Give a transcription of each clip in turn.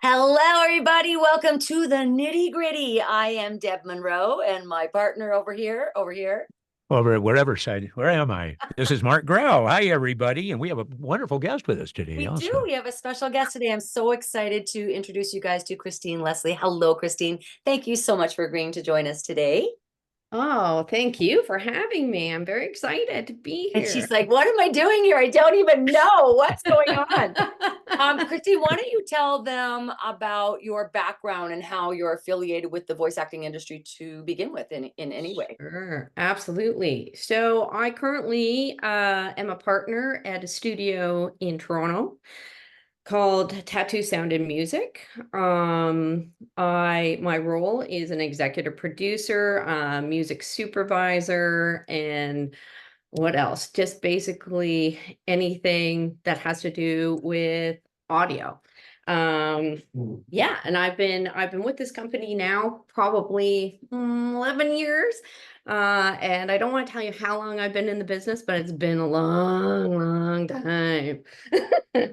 Hello, everybody. Welcome to the Nitty Gritty. I am Deb Monroe, and my partner over here. Over at wherever side. Where am I? This is Mark Grau. Hi, everybody. And we have a wonderful guest with us today We do. also. We have a special guest today. I'm so excited to introduce you guys to Christine Leslie. Hello, Christine. Thank you so much for agreeing to join us today. Oh, thank you for having me. I'm very excited to be And here. she's like, "What am I doing here? I don't even know what's going on." Christine, why don't you tell them about your background and how you're affiliated with the voice acting industry to begin with in any way? Sure, absolutely. So I currently am a partner at a studio in Toronto called Tattoo Sound and Music. My role is an executive producer, music supervisor, and what else? Just basically anything that has to do with audio. Yeah, and I've been with this company now probably 11 years. And I don't want to tell you how long I've been in the business, but it's been a long, long time.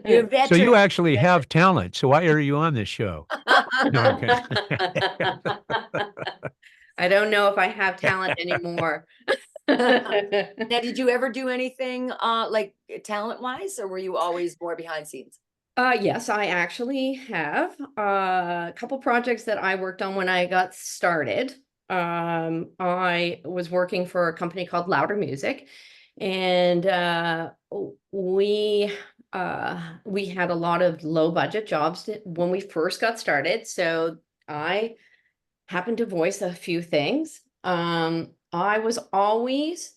You're a So veteran. you actually have talent. So why are you on this show? No, I'm kidding. I don't know if I have talent anymore. Now, did you ever do anything like talent-wise, or were you always more behind scenes? Yes, I actually have a couple projects that I worked on when I got started. I was working for a company called Louder Music, and we had a lot of low budget jobs when we first got started. So I happened to voice a few things. I was always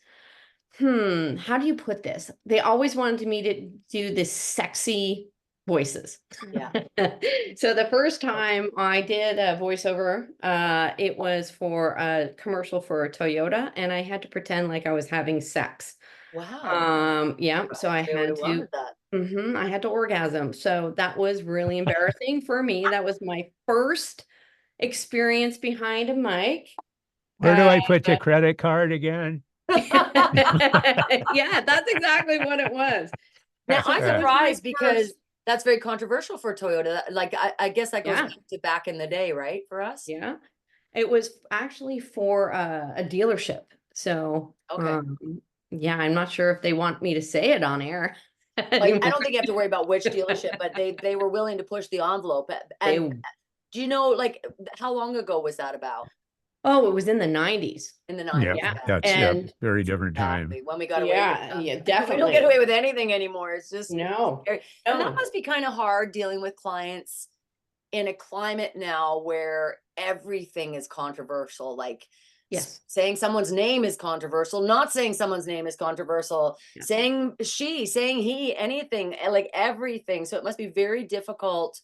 how do you put this? They always wanted me to do this sexy voices. Yeah. So the first time I did a voiceover, it was for a commercial for a Toyota, and I had to pretend like I was having sex. Wow. Yeah, so I I would had have to, wanted that. I had to orgasm. So that was really embarrassing for me. That was my first experience behind a mic. Where do I put the credit card again? Yeah, that's exactly what it was. Now, So I'm that was my surprised because first. that's very controversial for Toyota. Like, I guess that goes Yeah, back to back in the day, right? For us. yeah. It was actually for a dealership. So, Okay. yeah, I'm not sure if they want me to say it on air Like, I anymore. don't think you have to worry about which dealership, but they were willing to push the envelope. They, And do you know, like, how long ago was that about? oh, it was in the 90s. In the Yeah, 90s. Yeah, that's and very different time. Exactly. When we got away with yeah, stuff. yeah, We don't get definitely. away with anything anymore. It's just No, scary. And that no. must be kind of hard dealing with clients in a climate now where everything is controversial. Like Yes. saying someone's name is controversial, not saying someone's name is controversial, Yeah. saying she, saying he, anything, like everything. So it must be very difficult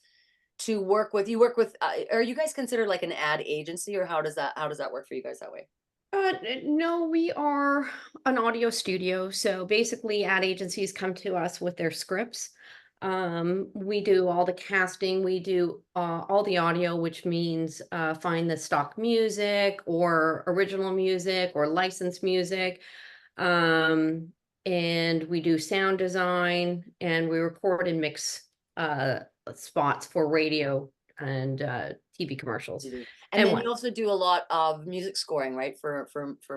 to work with. You work with, are you guys considered like an ad agency, or how does that work for you guys that way? No, we are an audio studio. So basically, ad agencies come to us with their scripts. We do all the casting, we do all the audio, which means find the stock music or original music or licensed music. Um, and we do sound design and we record and mix spots for radio and TV commercials And and then what. you also do a lot of music scoring, right? For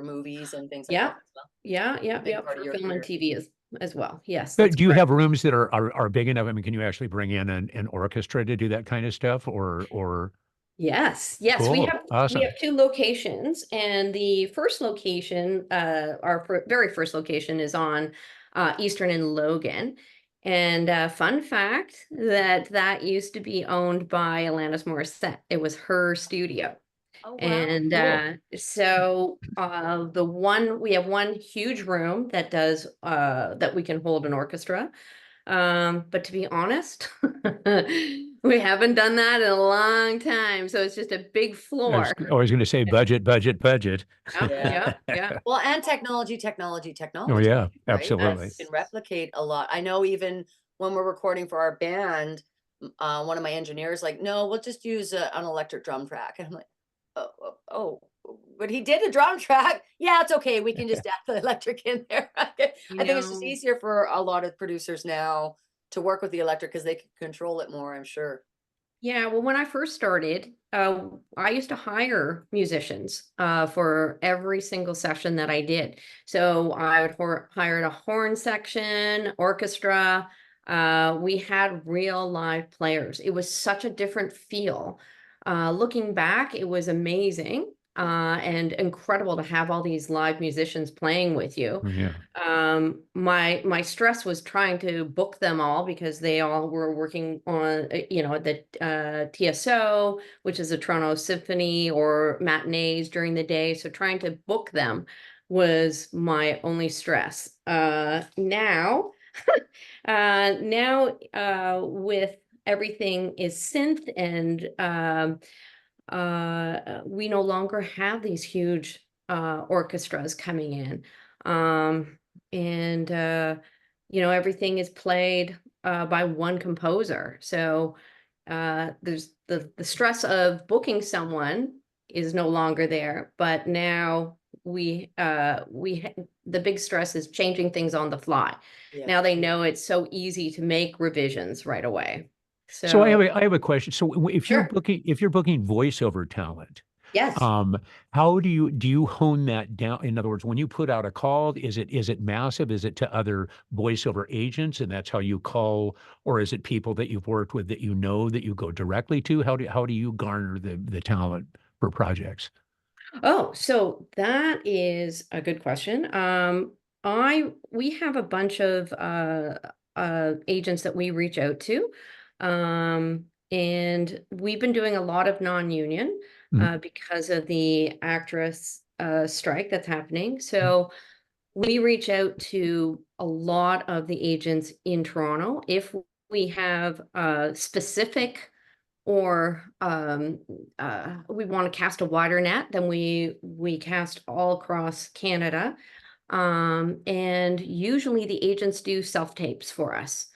movies and things like Yeah, that as well. yeah, yeah, Big yeah, part of for your film and career. TV as well. Yes, But that's do you correct. have rooms that are big enough? I mean, can you actually bring in an orchestra to do that kind of stuff? Or Yes, yes, we cool, have we awesome. have two locations, and the first location, our very first location is on Eastern and Logan. And fun fact that used to be owned by Alanis Morissette. It was her studio. Oh, wow. And Cool. so the one we have one huge room that does that we can hold an orchestra. But to be honest, we haven't done that in a long time. So it's just a big I was floor. always going to say budget, budget, budget. Yeah, Yeah. yeah, yeah. Well, and technology, Oh technology, yeah, right? absolutely. You Yes. can replicate a lot. I know even when we're recording for our band, one of my engineers like, no, we'll just use an electric drum track. And I'm like, but he did a drum track. Yeah, it's okay. We can just add the electric in there. I think You it's just know, easier for a lot of producers now to work with the electric because they can control it more, I'm sure. Yeah, well, when I first started, I used to hire musicians for every single session that I did. So I would hired a horn section, orchestra. We had real live players. It was such a different feel. Looking back, it was amazing and incredible to have all these live musicians playing with you. Yeah. My stress was trying to book them all because they all were working on the TSO, which is a Toronto Symphony, or matinees during the day, so trying to book them was my only stress. Now with everything is synth, and we no longer have these huge orchestras coming in. And everything is played by one composer. So there's the stress of booking someone is no longer there, but now the big stress is changing things on the fly. Yeah. Now they know it's so easy to make revisions right away. So So I have a question. So sure. if you're booking voiceover talent, Yes. how do you hone that down? In other words, when you put out a call, is it massive? Is it to other voiceover agents, and that's how you call, or is it people that you've worked with that you know that you go directly to? How do you garner the talent for projects? Oh, so that is a good question. We have a bunch of agents that we reach out to. And we've been doing a lot of non-union Mhm. because of the actress strike that's happening. So we reach out to a lot of the agents in Toronto. If we have specific, or we want to cast a wider net, then we cast all across Canada. And usually the agents do self tapes for us.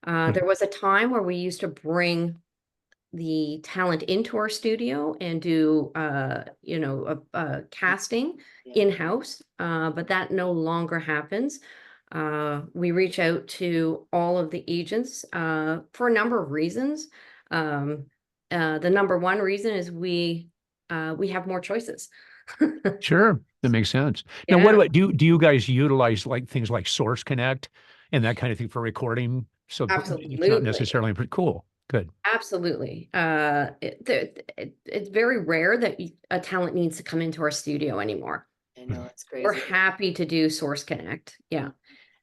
There was a time where we used to bring the talent into our studio and do a casting Yeah. in-house, but that no longer happens. We reach out to all of the agents for a number of reasons. um, the number one reason is we have more choices. Sure, that makes sense. Now, what Yeah, about do you guys utilize like things like Source Connect and that kind of thing for recording? So it's not absolutely. necessarily pretty cool. Good. Absolutely. It's very rare that a talent needs to come into our studio anymore. I know, it's We're crazy. happy to do Source Connect. Yeah. Mhm.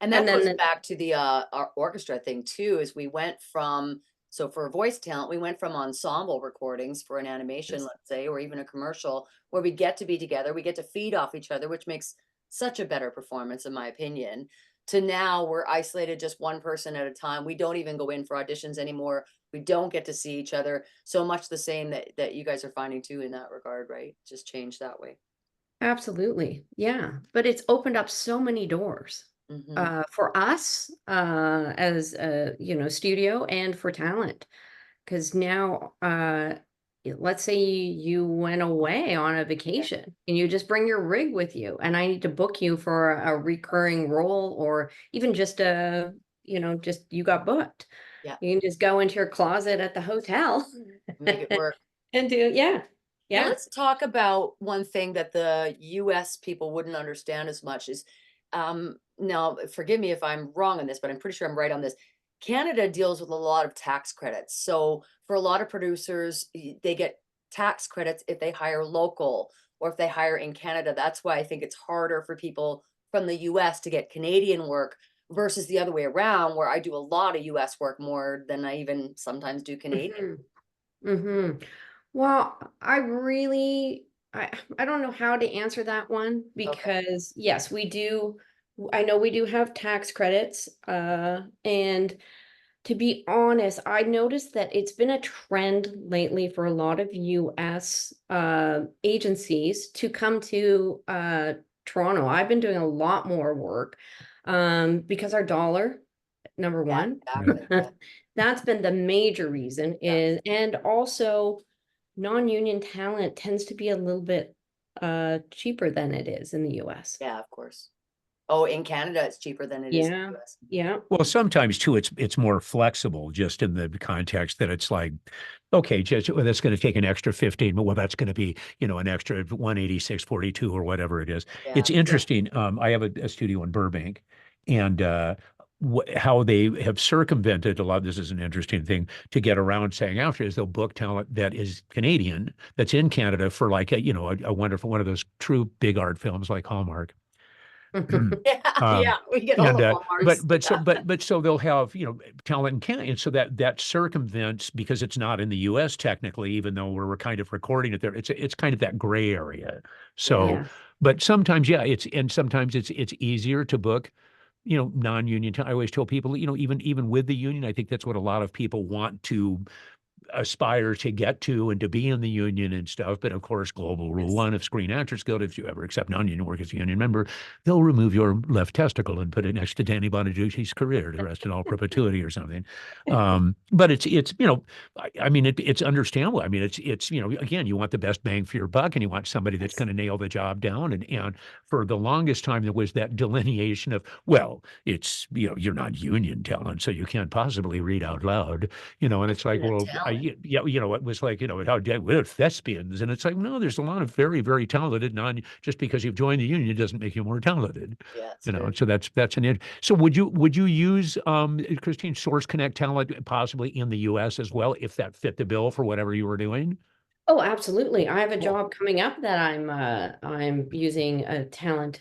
And And that then goes back to the our orchestra thing too, is we went from, so for voice talent, we went from ensemble recordings for an animation, let's say, or even a commercial, where we get to be together, we get to feed off each other, which makes such a better performance, in my opinion, to now we're isolated just one person at a time. We don't even go in for auditions anymore. We don't get to see each other. So much the same that you guys are finding too in that regard, right? Just change that way. absolutely. Yeah. But it's opened up so many doors Hmm. for us as a studio, and for talent. Because now let's say you went away on a Yeah. vacation and you just bring your rig with you, and I need to book you for a recurring role, or even just just you got booked. Yeah. You can just go into your closet at the hotel Make it work. and do, yeah. Now Yeah. let's talk about one thing that the US people wouldn't understand as much is, now forgive me if I'm wrong on this, but I'm pretty sure I'm right on this. Canada deals with a lot of tax credits. So for a lot of producers, they get tax credits if they hire local or if they hire in Canada. That's why I think it's harder for people from the US to get Canadian work versus the other way around, where I do a lot of US work more than I even sometimes do Canadian. Mhm. Mhm. Well, I don't know how to answer that one, Okay. because yes, I know we do have tax credits, and to be honest, I noticed that it's been a trend lately for a lot of US agencies to come to Toronto. I've been doing a lot more work because our dollar, number Yeah, one. exactly. Yeah. That's been the major reason, Yeah. is and also non-union talent tends to be a little bit cheaper than it is in the US. Yeah, of course. Oh, in Canada, it's cheaper than it is in Yeah, the US. yeah. Well, sometimes too, it's more flexible just in the context that it's like, okay, just well, that's going to take an extra 15, but well, that's going to be, an extra 186.42 or whatever it is. It's Yeah. interesting. I have a studio in Burbank, and how they have circumvented a lot. This is an interesting thing to get around saying after is they'll book talent that is Canadian, that's in Canada for like a wonderful one of those true big art films like Hallmark. Yeah, Um, yeah, we get all and the Hallmarks. so they'll have talent in Canada, and so that circumvents because it's not in the U.S. technically, even though we're kind of recording it there. It's kind of that gray area. So, Yeah. but sometimes sometimes it's easier to book non-union. I always tell people even with the union, I think that's what a lot of people want to aspire to get to and to be in the union and stuff. But of course, global rule Yes. one of Screen Actors Guild, if you ever accept non-union work as a union member, they'll remove your left testicle and put it next to Danny Bonaducci's career to rest in all perpetuity or something. But it's I mean it's understandable. I mean it's again, you want the best bang for your buck and you want somebody that's going to nail the job down. And for the longest time there was that delineation of, well, it's you're not union talent, so you can't possibly read out loud. And it's like, Union well, talent. yeah, it was like, how we're thespians. And it's like, no, there's a lot of very, very talented just because you've joined the union, it doesn't make you more talented. Yeah, it's And very so that's so would you use Christine, Source Connect talent possibly in the US as well, if that fit the bill for whatever you were doing? Oh, absolutely. I have a Cool. job coming up that I'm using a talent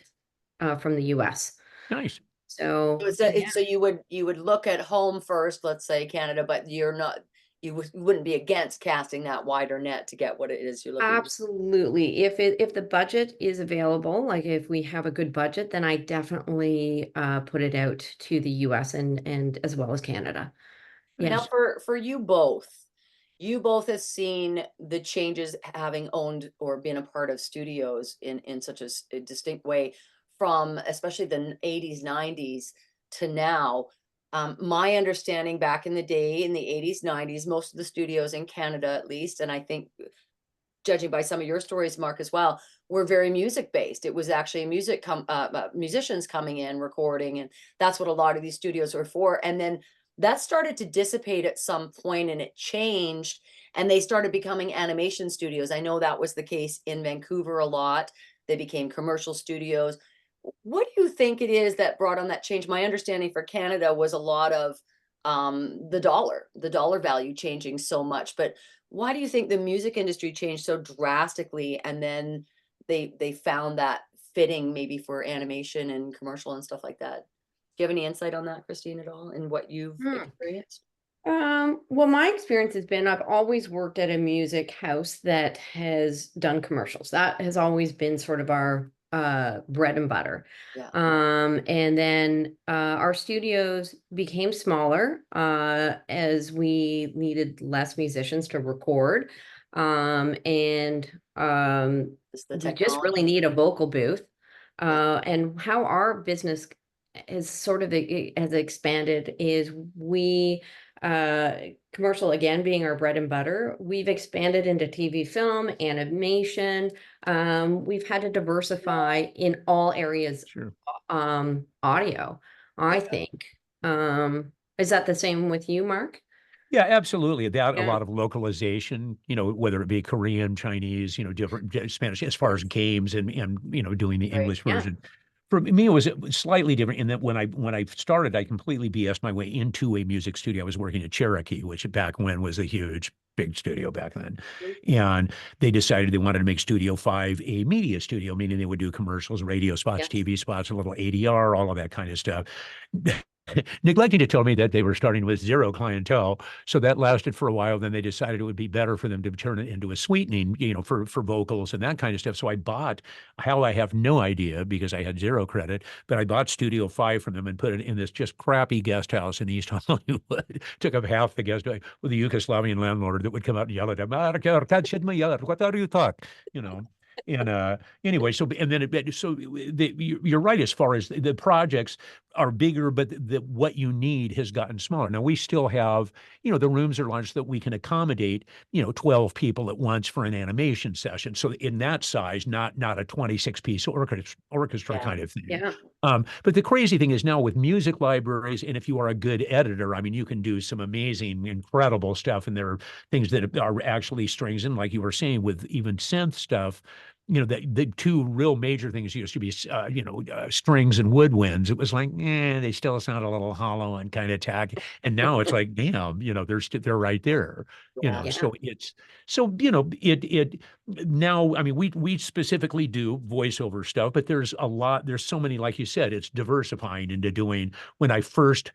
from the US. Nice. So yeah. So you would look at home first, let's say Canada, but you wouldn't be against casting that wider net to get what it is you're looking for. Absolutely. If the budget is available, like if we have a good budget, then I definitely put it out to the US and as well as Canada. Now Yes. for you both have seen the changes having owned or been a part of studios in such a distinct way from especially the 80s, 90s to now. My understanding back in the day in the 80s, 90s, most of the studios in Canada at least, and I think judging by some of your stories, Mark, as well, were very music based. It was actually musicians coming in, recording, and that's what a lot of these studios were for. And then that started to dissipate at some point, and it changed, and they started becoming animation studios. I know that was the case in Vancouver a lot. They became commercial studios. What do you think it is that brought on that change? My understanding for Canada was a lot of the dollar value changing so much, but why do you think the music industry changed so drastically and then they found that fitting maybe for animation and commercial and stuff like that? Do you have any insight on that, Christine, at all, in what you've Hmm. experienced? Well, my experience has been I've always worked at a music house that has done commercials. That has always been sort of our bread and butter. Yeah. And then our studios became smaller as we needed less musicians to record. And It's the we just really technology. need a vocal booth. Yeah. And how our business has sort of has expanded is we commercial again being our bread and butter, we've expanded into TV, film, animation. We've had to diversify in all areas, Sure. audio, I think. Is that the same with you, Mark? Yeah, absolutely. That a Yeah. lot of localization, whether it be Korean, Chinese, different Spanish, as far as games and doing the Right. English Yeah. version. For me, it was slightly different in that when I started, I completely BS'd my way into a music studio. I was working at Cherokee, which back when was a huge, big studio back then. And they decided they wanted to make Studio 5 a media studio, meaning they would do commercials, radio spots, Yes. TV spots, a little ADR, all of that kind of stuff. Neglecting to tell me that they were starting with zero clientele. So that lasted for a while. Then they decided it would be better for them to turn it into a sweetening, for vocals and that kind of stuff. So I bought, how I have no idea because I had zero credit, but I bought Studio 5 from them and put it in this just crappy guest house in East Hollywood. Took up half the guest with a Yugoslavian landlord that would come out and yell at him, what are you talking? And anyway, so and then you're right as far as the projects. are bigger, but what you need has gotten smaller. Now we still have, the rooms are large that we can accommodate, 12 people at once for an animation session. So in that size, not a 26-piece orchestra Yeah. kind of thing. Yeah. But the crazy thing is now with music libraries, and if you are a good editor, I mean, you can do some amazing, incredible stuff. And there are things that are actually strings. And like you were saying, with even synth stuff, the two real major things used to be, strings and woodwinds. It was like, they still sound a little hollow and kind of tacky. And now it's like, damn, they're right there. Yeah. Yeah. So it now, I mean, we specifically do voiceover stuff, but there's so many, like you said, it's diversifying into doing. When I first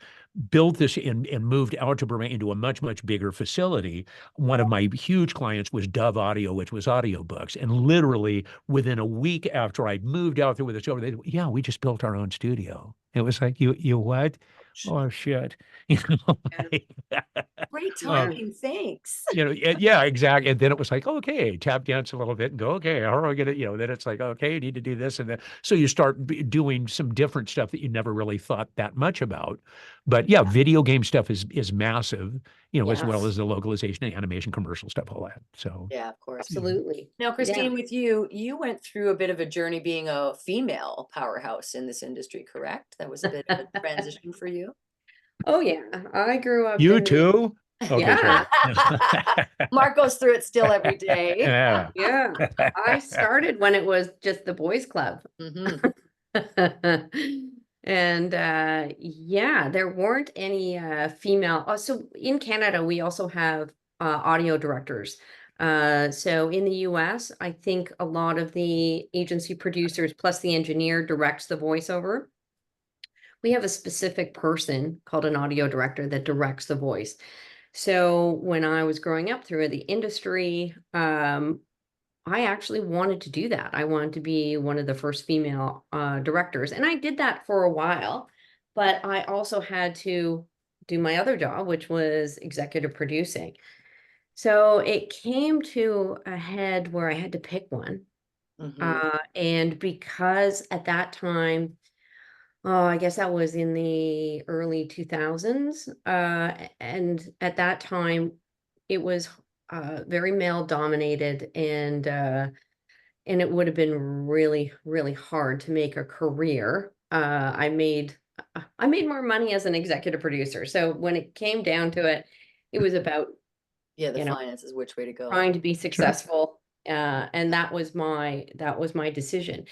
built this and moved out to Burbank into a much, much bigger facility, one of my huge clients was Dove Audio, which was audiobooks. And literally within a week after I moved out there with this over, yeah, we just built our own studio. It was like, you what? Oh shit. Like, Great Yeah. timing. Thanks. yeah, exactly. And then it was like, okay, tap dance a little bit and go, okay, how are I going to, then it's like, okay, you need to do this. And then, so you start doing some different stuff that you never really thought that much about. But yeah, video game stuff is massive, as well Yes. as the localization and animation, commercial stuff, all that. So Yeah, of course. Absolutely. Now, Yeah. Christine, with you went through a bit of a journey being a female powerhouse in this industry, correct? That was a bit of a transition for you. Oh yeah. I grew up you in too? Okay, Yeah. sorry. Mark goes through it still every day. Yeah. Yeah. I started when it was just the boys club. Mhm. And yeah, there weren't any female. So in Canada, we also have audio directors. So in the US, I think a lot of the agency producers plus the engineer directs the voiceover. We have a specific person called an audio director that directs the voice. So when I was growing up through the industry, I actually wanted to do that. I wanted to be one of the first female directors. And I did that for a while, but I also had to do my other job, which was executive producing. So it came to a head where I had to pick one. Mhm. And because at that time, oh, I guess that was in the early 2000s. And at that time, it was very male dominated and it would have been really, really hard to make a career. I made more money as an executive producer. So when it came down to it, it was about, Yeah, the you know, finances, which way to go. trying to be Sure. successful. And that was my decision.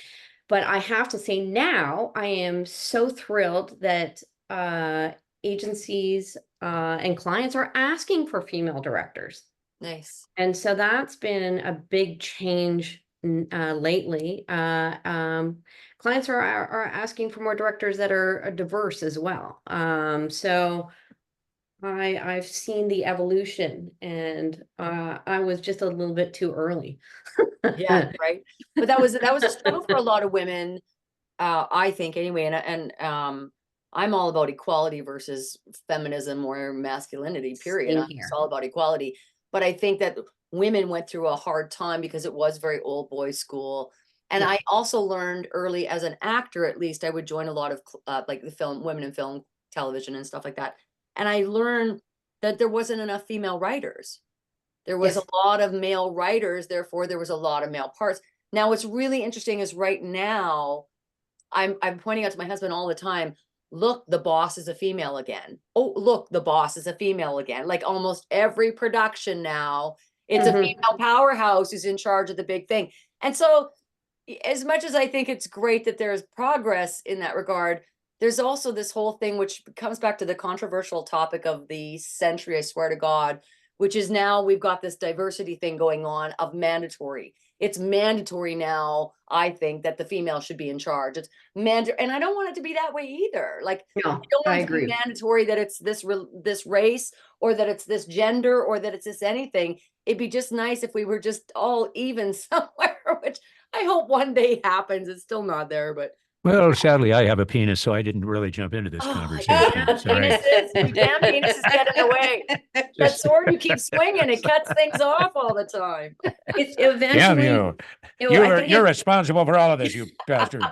But I have to say now I am so thrilled that agencies and clients are asking for female directors. Nice. And so that's been a big change lately. Clients are asking for more directors that are diverse as well. So I've seen the evolution, and I was just a little bit too early. Yeah, right. But that was a struggle for a lot of women, I think anyway. And I'm all about equality versus feminism or masculinity, period. Same I'm just here. all about equality. But I think that women went through a hard time because it was very old boys school. And Yeah. I also learned early as an actor, at least I would join a lot of like the film, women in film, television and stuff like that. And I learned that there wasn't enough female writers. There was a Yes. lot of male writers, therefore there was a lot of male parts. Now, what's really interesting is right now, I'm pointing out to my husband all the time, look, the boss is a female again. Oh, look, the boss is a female again. Like almost every production now, it's a Mhm. female powerhouse who's in charge of the big thing. And so, as much as I think it's great that there's progress in that regard, there's also this whole thing which comes back to the controversial topic of the century, I swear to God, which is now we've got this diversity thing going on of mandatory. It's mandatory now, I think, that the female should be in charge. It's mandatory, and I don't want it to be that way either. Like, I No, don't I want it to be agree. mandatory that it's this race or that it's this gender or that it's this anything. It'd be just nice if we were just all even somewhere, which I hope one day happens. It's still not there, but Well, sadly, I have a penis, so I didn't really jump into this Oh, you conversation. damn Sorry. penises, you damn penises get in the way. That Just sword you keep swinging, it cuts things off all the time. It damn eventually, you. I think You're responsible for all of this, you bastard.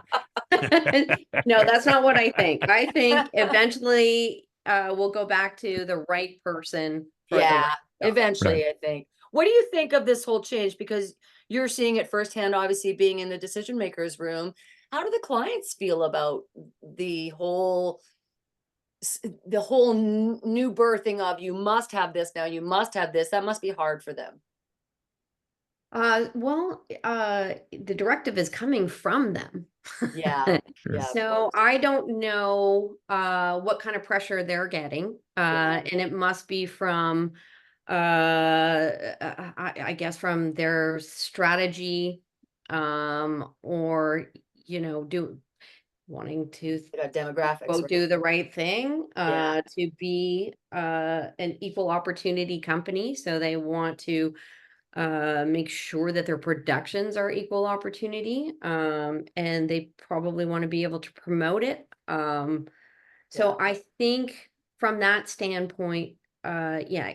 no, that's not what I think. I think eventually we'll go back to the right person for the Yeah, right job. Right. eventually, I think. What do you think of this whole change? Because you're seeing it firsthand, obviously being in the decision makers room. How do the clients feel about the whole new birthing of you must have this now, you must have this? That must be hard for them. Well, the directive is coming from them. Yeah, Sure. yeah, of So course. I don't know what kind of pressure they're getting. Yeah, And it must be from I guess from their strategy, or wanting to they got demographics, go right? do the right thing, Yeah, to be an equal opportunity company. So they want to make sure that their productions are equal opportunity, and they probably want to be able to promote it. yeah. So I think from that standpoint, yeah,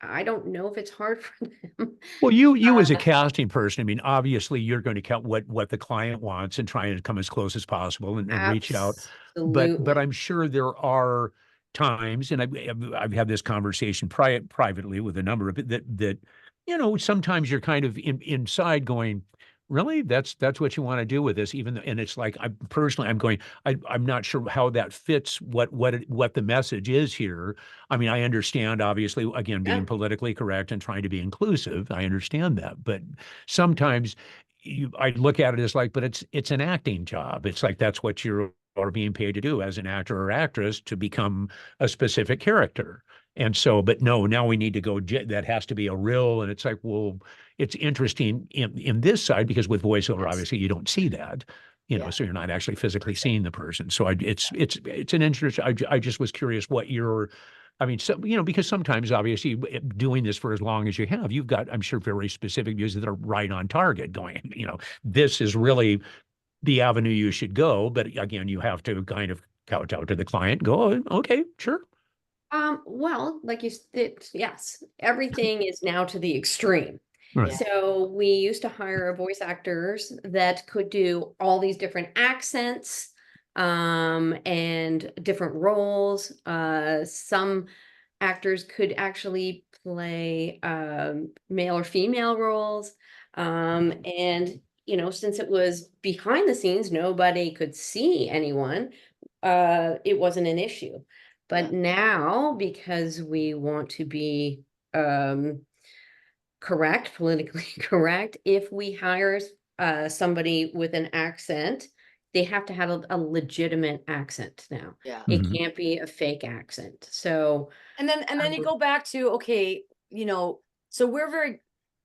I don't know if it's hard for them. Well, you as a Uh, casting person, I mean, obviously you're going to count what the client wants and try to come as close as possible and reach out. But Absolutely. I'm sure there are times, and I've had this conversation privately with a number of it that sometimes you're kind of inside going, really, that's what you want to do with this, even though, and it's like I'm going, I'm not sure how that fits what the message is here. I mean, I understand, obviously, again, being Yeah. politically correct and trying to be inclusive. I understand that, but sometimes I look at it as like, but it's an acting job. It's like that's what you're are being paid to do as an actor or actress to become a specific character. And so, but no, now we need to go. That has to be a real. And it's like, well, it's interesting in this side because with voiceover, Yes. obviously, you don't see that. Yeah. So you're not actually physically seeing the person. So it's an interest. I just was curious what your I mean, so, because sometimes obviously doing this for as long as you have, you've got, I'm sure, very specific views that are right on target going, this is really the avenue you should go. But again, you have to kind of kowtow to the client, go, "Oh, okay, sure." Well, like you said, yes, everything is now to the extreme. Right. Yeah. So we used to hire voice actors that could do all these different accents, and different roles. Some actors could actually play male or female roles. And since it was behind the scenes, nobody could see anyone. It wasn't an issue. Yeah. But now, because we want to be um, correct, politically correct, if we hire somebody with an accent, they have to have a legitimate accent now. Yeah. It Mhm. can't be a fake accent. So, And then you um, go back to, okay, so we're very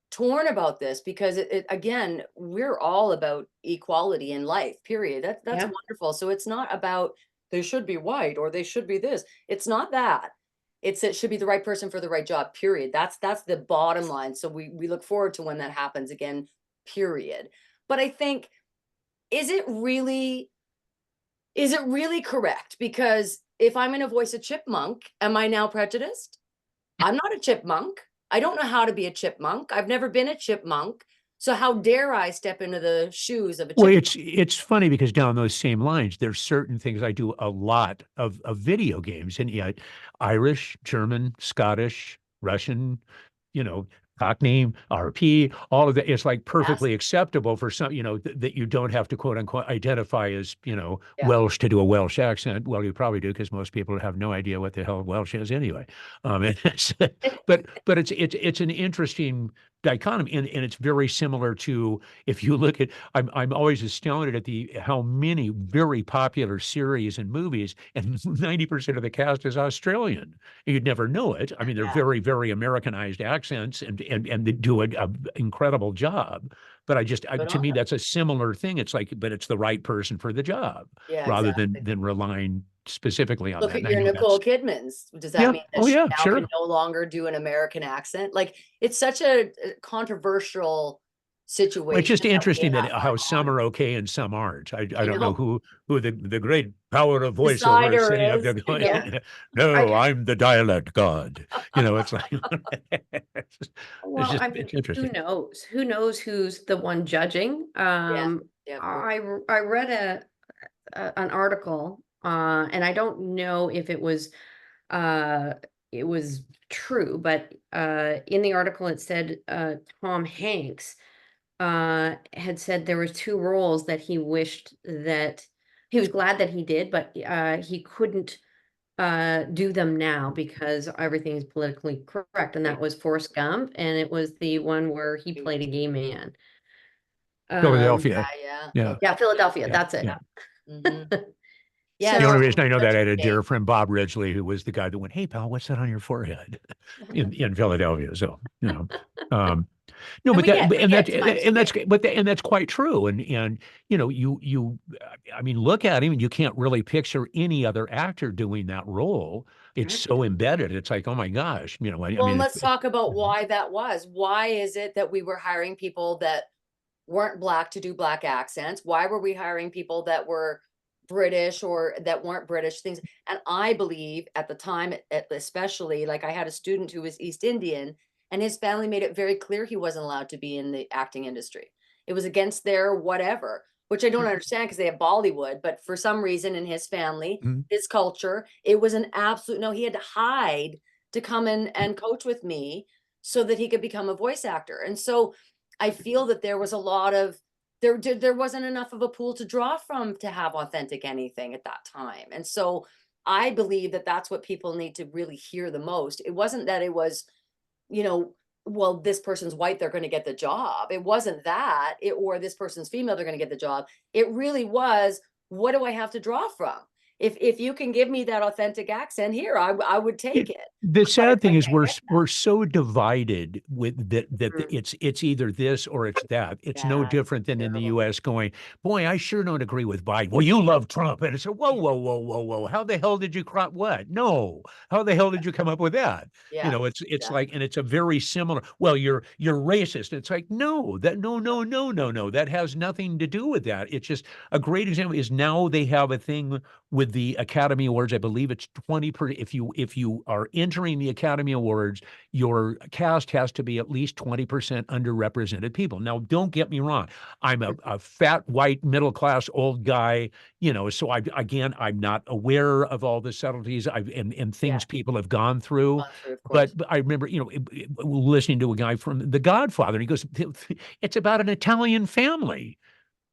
torn about this because again, we're all about equality in life, period. That's yeah, wonderful. So it's not about they should be white or they should be this. It's not that. It should be the right person for the right job, period. That's the bottom line. So we look forward to when that happens again, period. But I think, is it really is it really correct? Because if I'm gonna voice a chipmunk, am I now prejudiced? I'm not a chipmunk. I don't know how to be a chipmunk. I've never been a chipmunk. So how dare I step into the shoes of a Well, chipmunk? it's funny because down those same lines, there's certain things I do a lot of video games, and yet Irish, German, Scottish, Russian, you know, Cockney, RP, all of that. It's like Yes. perfectly acceptable for some, that you don't have to quote unquote identify as, Yeah. Welsh to do a Welsh accent. Well, you probably do because most people have no idea what the hell Welsh is anyway. And but it's an interesting dichotomy, and it's very similar to if you look at I'm always astounded at the how many very popular series and movies and 90% of the cast is Australian. You'd never know it. I mean, they're Yeah. very, very Americanized accents and they do a incredible job. But Good to on me, them. that's a similar thing. It's like, but it's the right person for the job Yeah, rather than exactly. relying specifically on Look that. at And I your know Nicole that's Kidmans. Does that yeah. mean that Oh she yeah, now can sure. no longer do an American accent? Like, it's such a controversial situation. It's just that we interesting that have how going some on. are okay and some aren't. I I don't know know. who the great power of voiceover is Decider sitting up there is, you going, know. I no, I'm the dialect god. You know, it's like Well, I mean, it's interesting. who knows? Who knows who's the one judging? Yeah. Yeah. Of course. I read an article, and I don't know if uh, it was true, but in the article it said Tom Hanks had said there was two roles that he wished that he was glad that he did, but he couldn't do them now because everything's politically correct, and that was Forrest Gump, and it was the one where he played a gay man. Philadelphia. Yeah. Yeah. Yeah, Philadelphia, Yeah. that's it. Yeah. Mhm. So, The only So reason I know such that I a had a shame. dear friend, Bob Ridgely, who was the guy that went, "Hey, pal, what's that on your forehead?" in Philadelphia. So, um, no, and but we get and times. that's quite true. And I mean, look at him, and you can't really picture any other actor doing that role. It's Correct. so embedded. It's like, oh my gosh, I Well, and mean, let's talk about why that was. Why is it that we were hiring people that weren't Black to do Black accents? Why were we hiring people that were British or that weren't British things? And I believe at the time, especially, like I had a student who was East Indian, and his family made it very clear he wasn't allowed to be in the acting industry. It was against their whatever, which I don't Mhm. understand because they have Bollywood, but for some reason in his family, Mhm. his culture, it was an absolute no. He had to hide to come in and coach with me so that he could become a voice actor. And so I feel that there was a lot of there wasn't enough of a pool to draw from to have authentic anything at that time. And so I believe that that's what people need to really hear the most. It wasn't that it was, you know, well, this person's white, they're going to get the job. It wasn't that, or this person's female, they're going to get the job. It really was, what do I have to draw from? If you can give me that authentic accent here, I would take it. The But if sad I thing is can't get we're so divided with that Mhm. it's either this or it's that. It's no yeah, different than in the terrible. US going, boy, I sure don't agree with Biden. Well, you love Trump. And it's a whoa, whoa, whoa, whoa, whoa. How the hell did you crop what? No. How the hell did you come up with that? Yeah, It's exactly. like, and it's a very similar, well, you're racist. It's like, no, no. That has nothing to do with that. It's just a great example is now they have a thing with the Academy Awards. I believe it's 20 per if you are entering the Academy Awards, your cast has to be at least 20% underrepresented people. Now, don't get me wrong. I'm a fat, white, middle class, old guy, so I'm not aware of all the subtleties and Yeah, things people have gone through. gone through, of But course. I remember, listening to a guy from The Godfather, and he goes, it's about an Italian family.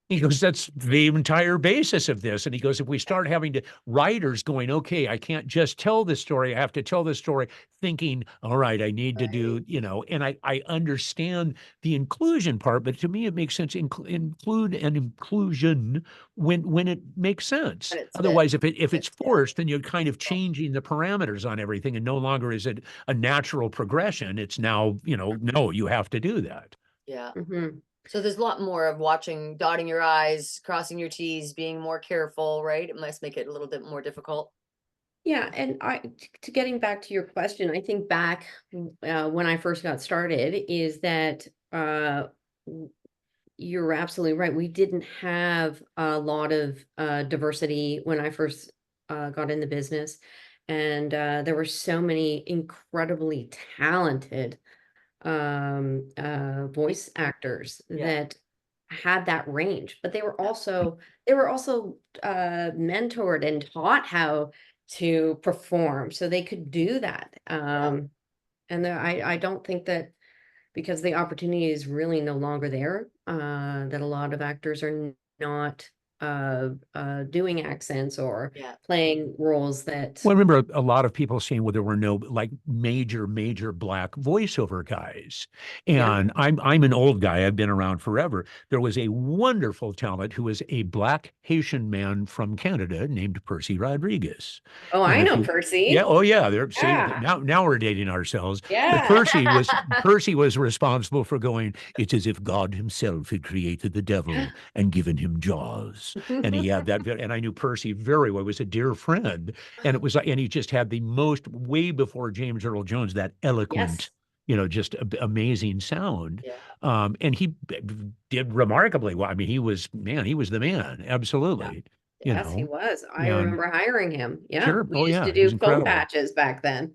He goes, that's the entire basis of this. And he goes, if we start having writers going, okay, I can't just tell this story. I have to tell this story thinking, all right, I need to Right. do, and I understand the inclusion part, but to me, it makes sense include and inclusion when it makes sense. When it's fit. Otherwise, if it's Yeah. forced, then you're kind of changing the parameters on everything. And no longer is it a natural progression. It's now, no, you have to do that. Yeah. Mhm. So there's a lot more of watching, dotting your I's, crossing your T's, being more careful, right? It must make it a little bit more difficult. Yeah, and to getting back to your question, I think back when I first got started is that w- you're absolutely right. We didn't have a lot of diversity when I first got in the business, and there were so many incredibly talented voice actors Yeah. that had that range, but they were also mentored and taught how to perform so they could do that. Yeah. And I don't think that because the opportunity is really no longer there, that a lot of actors are not doing accents or Yeah. playing roles that, Well, I remember a lot of people saying, well, there were no like major black voiceover guys. yeah. And I'm an old guy. I've been around forever. There was a wonderful talent who was a black Haitian man from Canada named Percy Rodriguez. Oh, And I if know you yeah, Percy. oh yeah, there see Yeah. now we're dating ourselves. But Yeah. Percy was responsible for going, it's as if God himself had created the devil and given him jaws. And he had that, and I knew Percy very well. He was a dear friend. And it was like, and he just had the most way before James Earl Jones, that eloquent, Yes. just amazing sound. Yeah. And he did remarkably well. I mean, he was the man. Absolutely. Yes, he was. I And remember hiring him. Yeah, sure. we Oh used to yeah. He was do phone incredible. patches back then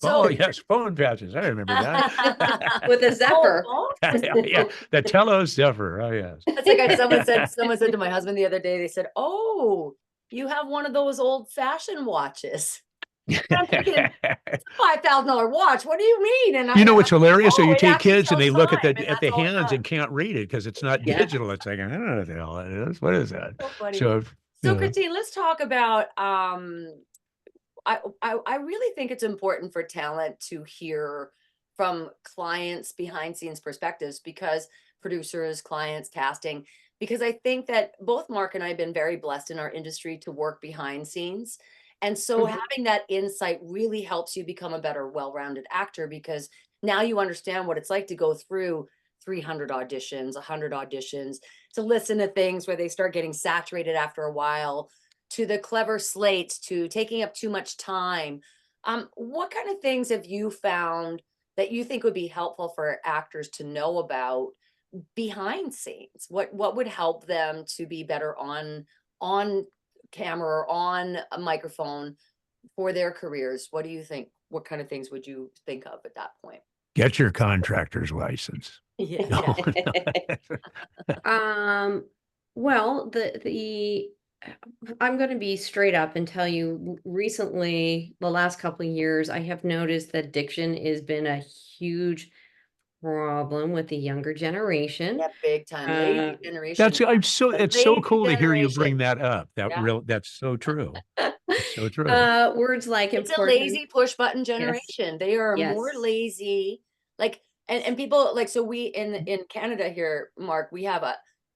Oh So yes. Phone patches. I remember that. with a Zephyr. oh, Yeah. The Tello Zephyr. Oh yes. that's like someone said to my husband the other day, they said, "Oh, you have one of those old-fashioned watches." And I'm thinking, it's a $5,000 watch. What do you mean? And You know what's I'm like, hilarious? So oh, you it take actually kids and tells they look at time, the and that's the all it hands and does. can't read it because it's not Yeah. digital. It's like, I don't know what the hell that is. What is that? So funny. So So yeah. Christine, let's talk about I really think it's important for talent to hear from clients behind scenes perspectives, because producers, clients, casting, because I think that both Mark and I have been very blessed in our industry to work behind scenes. And so Mhm. having that insight really helps you become a better, well-rounded actor, because now you understand what it's like to go through 300 auditions, 100 auditions, to listen to things where they start getting saturated after a while, to the clever slates, to taking up too much time. What kind of things have you found that you think would be helpful for actors to know about behind scenes? What would help them to be better on camera or on a microphone for their careers? What do you think? What kind of things would you think of at that point? Get your contractor's license. Yeah, No, Um, well, I'm going to be straight up and tell you recently, the last couple of years, I have noticed that diction has been a huge problem with the younger generation. yeah, big time. Uh, Lazy generation. it's so Lazy cool to hear you bring generation. that up. Yeah. That's so true. It's so true. Words like It's a important. lazy push button Yes. generation. They are more Yes. lazy. Like, and people like, so we in Canada here, Mark, we have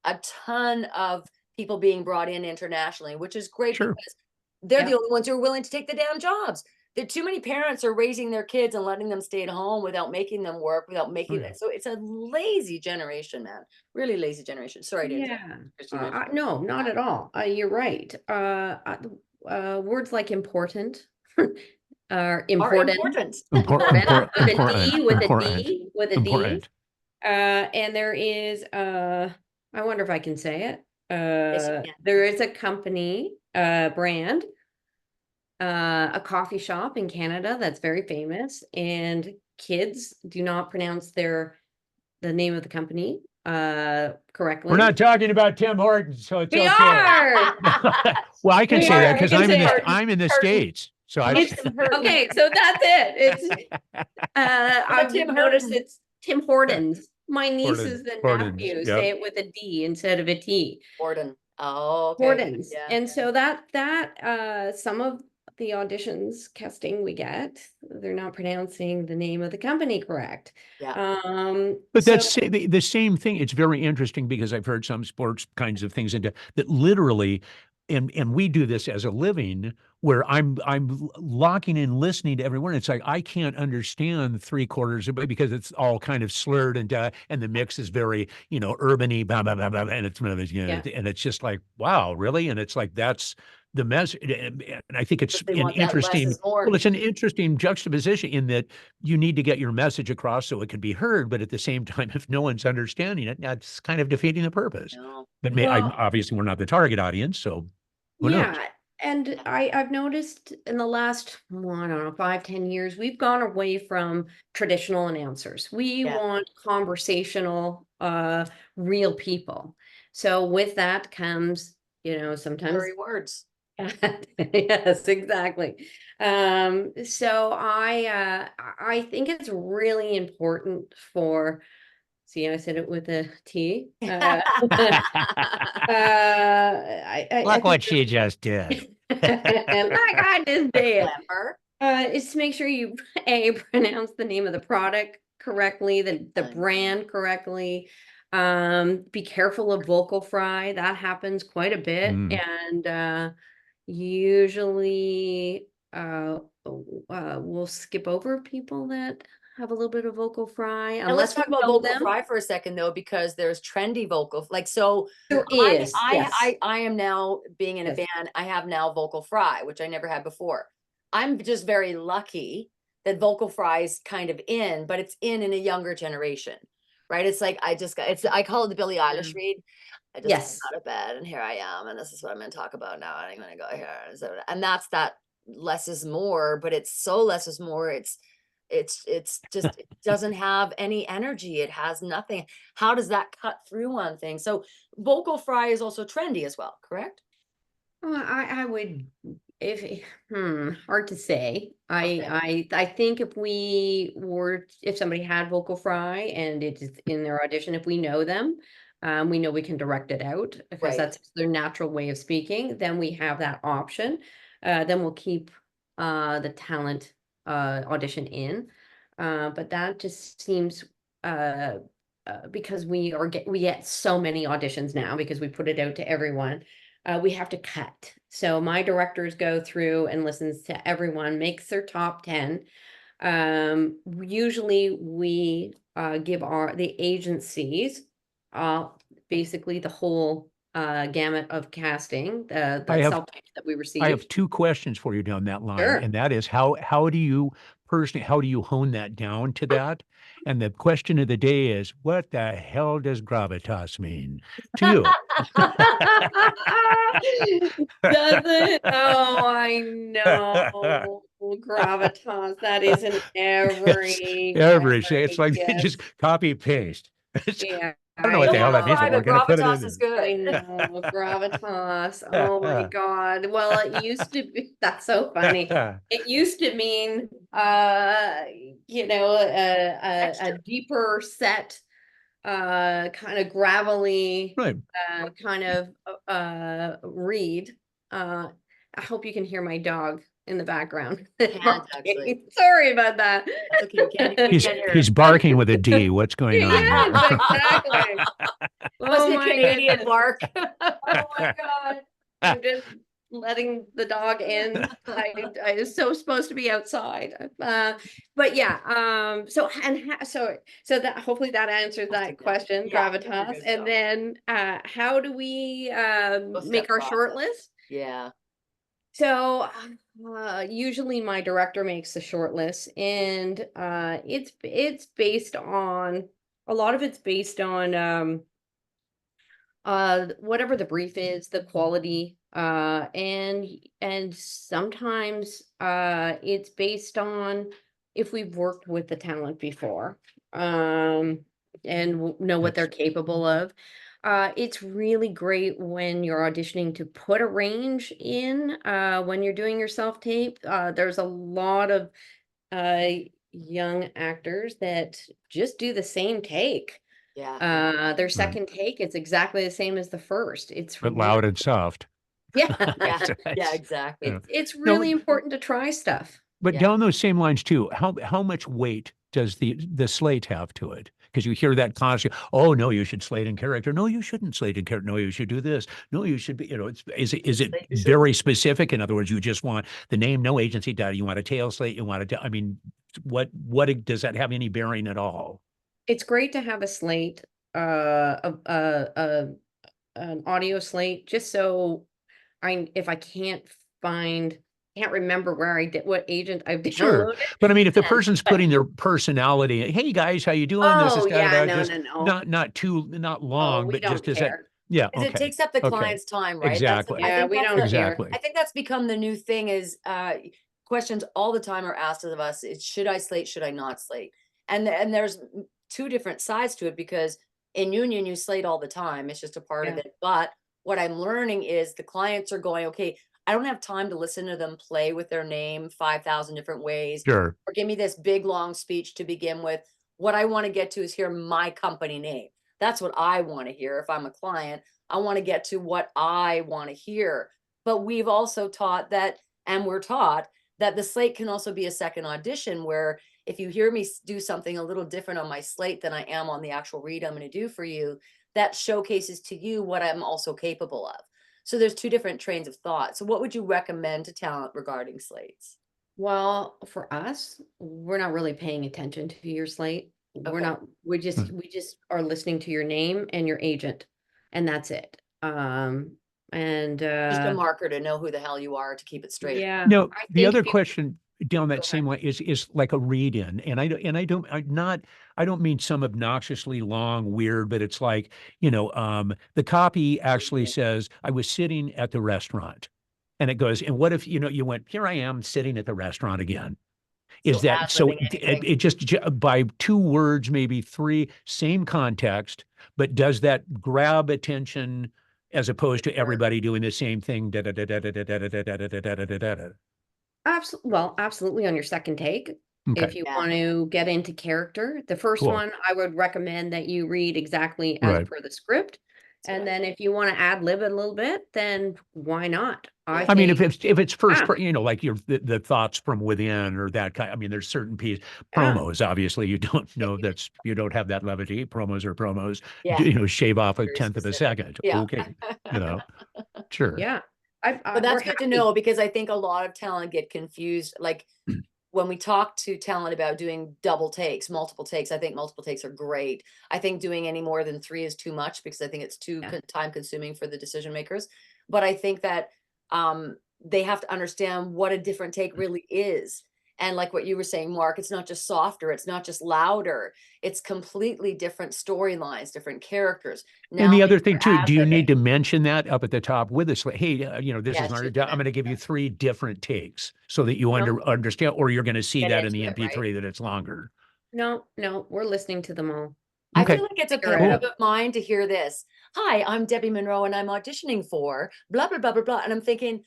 a ton of people being brought in internationally, which is great Sure. because they're the Yep. only ones who are willing to take the damn jobs. There too many parents are raising their kids and letting them stay at home without making them work, without making yeah. it. So it's a lazy generation, man. Really lazy generation. Sorry to interrupt. Yeah. Christine. No, not at all. You're right. Words like important are Are important. important. Important with a Important. D, with a Important. D, with a D. Important. And there is I wonder if I can say it. Yes, you can. There is a company, brand, a coffee shop in Canada that's very famous, and kids do not pronounce the name of the company correctly. We're not talking about Tim Hortons, so it's We okay. are. Well, I can We say are. that I because can say it. I'm in the States. So I It's okay, so that's it. It's I've Tim noticed Hortons. it's Tim Hortons. My nieces and Hortons. nephews Yep. say it with a D instead of a T. Borden. Oh, okay. Hortons. Yeah. And so that some of the auditions casting we get, they're not pronouncing the name of the company correct. Yeah. But So that's the same thing. It's very interesting because I've heard some sports kinds of things into that literally, and we do this as a living where I'm locking in listening to everyone. It's like I can't understand 3/4 of it because it's all kind of slurred and the mix is very urban-y, blah blah blah blah, and it's yeah. and it's just like wow, really, and it's like that's the message, and I think it's They an want that less interesting. is more. Well, it's an interesting juxtaposition in that you need to get your message across so it can be heard, but at the same time, if no one's understanding it, that's kind of defeating the purpose. No. But Well, obviously we're not the target audience, so who knows? yeah. And I've noticed in the last, well, I don't know, 5, 10 years, we've gone away from traditional announcers. We Yeah. want conversational, real people. So with that comes, sometimes Furry words. yes, exactly. So I think it's really important for, see, I said it with a T. I Look think what she just did. like I just did. Clever. Is to make sure you pronounce the name of the product correctly, the brand correctly. Be careful of vocal fry. That happens quite a bit, Mm. and usually we'll skip over people that have a little bit of vocal fry And let's unless we talk about know vocal them. fry for a second, though, because there's trendy vocal. Like, so There is, yes. I am now being in a Yes. band. I have now vocal fry, which I never had before. I'm just very lucky that vocal fry is kind of in, but it's in a younger generation, right? It's like, I call it the Billie Eilish read. I just came Yes. out of bed and here I am, and this is what I'm going to talk about now. And I'm going to go here. And that's that less is more, but it's so less is more. It's just, it doesn't have any energy. It has nothing. How does that cut through on things? So vocal fry is also trendy as well, correct? I would, if hard to say. Okay. I think if somebody had vocal fry and it's in their audition, if we know them, we know we can direct it out because Right. that's their natural way of speaking, then we have that option. Then we'll keep the talent audition in. But that just seems because we get so many auditions now because we put it out to everyone. We have to cut. So my directors go through and listens to everyone, makes their top 10. Usually we give the agencies basically the whole gamut of casting, the self-tapes that we receive. I have two questions for you down that line, Sure. and that is how do you personally, how do you hone that down to that? And the question of the day is, what the hell does gravitas mean to you? Doesn't, oh, I know. Gravitas, that is an It's like they just copy paste. Yeah. I don't know what the hell that means, but we're going to put it in Gravitas is there. I good. know, gravitas. Oh my God. Well, it used to be, that's so funny. It used to mean, you know, a deeper set, kind of gravelly, Right. kind of read. I hope you can hear my dog in the background. Can't actually. Sorry about that. That's okay. You can't hear He's barking with a D. What's going on? Yes, exactly. Must be a Canadian goodness. bark. Oh my God. I'm just letting the dog in. I was so supposed to be outside. But yeah, so that hopefully that answers that question, Yeah, gravitas. good And job. then how do we make our process. short list? Yeah. So usually my director makes the short list, and it's based on, a lot of it's based on whatever the brief is, the quality, and sometimes it's based on if we've worked with the talent before, and know what they're capable of. It's really great when you're auditioning to put a range in when you're doing your self-tape. There's a lot of uh young actors that just do the same take. Yeah. Their second take, it's exactly the same as the first. It's But loud and soft. yeah. Yeah, exactly. It's No, really important to try stuff. but Yeah. down those same lines too, how much weight does the slate have to it? Because you hear that constantly. Oh no, you should slate in character. No, you shouldn't slate in character. No, you should do this. No, you should be. Is it very specific? In other words, you just want the name, no agency data. You want a tail slate. You want to. I mean, what does that have any bearing at all? It's great to have a slate, an audio slate, just so if I can't remember where what agent I've Sure, downloaded. but I mean, if the person's putting their personality, hey guys, how you doing? This is Oh yeah, no, just no. not long, We but don't just as that. care. Yeah, Because okay, it takes up the okay, client's time, right? exactly, Yeah, we don't care. exactly. I think that's become the new thing is questions all the time are asked of us. It's should I slate, should I not slate? And there's two different sides to it because in union you slate all the time. It's just a part of Yeah. it. But what I'm learning is the clients are going, okay, I don't have time to listen to them play with their name 5,000 different ways Sure, or give me this big long speech to begin with. What I want to get to is hear my company name. That's what I want to hear if I'm a client. I want to get to what I want to hear. But we've also taught that, and we're taught that the slate can also be a second audition where if you hear me do something a little different on my slate than I am on the actual read I'm going to do for you, that showcases to you what I'm also capable of. So there's two different trains of thought. So what would you recommend to talent regarding slates? Well, for us, we're not really paying attention to your slate. We're Okay. not, we just are listening to your name and your agent, and that's it. And Just a marker to know who the hell you are to keep it straight. yeah, no, I the think other if you question down that Go same way is like a read in. And I don't mean some obnoxiously long, weird, but it's like, the copy actually says, I was sitting at the restaurant. And it goes, and what if, you went, here I am sitting at the restaurant again. Is So that so ad-libbing anything. it just by 2 words, maybe 3, same context, but does that grab attention as opposed to Sure. everybody doing the same thing? Da, da, da, da, da, da, da, da, da, da, da, da, da, da, da. Absolutely on your second take. Okay, If you Yeah. want to get into character, the first cool. one, I would recommend that you read exactly as Right. per the script. That's what And I then if you want to ad lib it a little bit, then why not? I Yeah. I mean, think, if it's first, yeah, like the thoughts from within or that kind. I mean, there's certain yeah, promos. Obviously, you don't know you don't have that levity. Promos are promos. Yeah. Shave off a Very tenth of a specific. second. Yeah. Okay, sure. yeah. But We're that's good to happy. know because I think a lot of talent get confused. Like when we talk to talent about doing double takes, multiple takes, I think multiple takes are great. I think doing any more than 3 is too much because I think it's too Yeah. time consuming for the decision makers. But I think that they have to understand what a different take really is. And like what you were saying, Mark, it's not just softer, it's not just louder, it's completely different storylines, different characters. And Now the that other thing you're too, do you need ad-libbing, to mention that up at the top with us? Like, hey, this is yes, my, you I'm can going to mention give you that. 3 different takes so that you No, understand, or you're going to see Get that in into the it, right? MP3 that it's longer. no, we're listening to them all. I Okay, feel like it's a Figure pet it peeve out. cool. of mine to hear this. Hi, I'm Debbie Monroe and I'm auditioning for blah, blah, blah, blah, blah. And I'm thinking,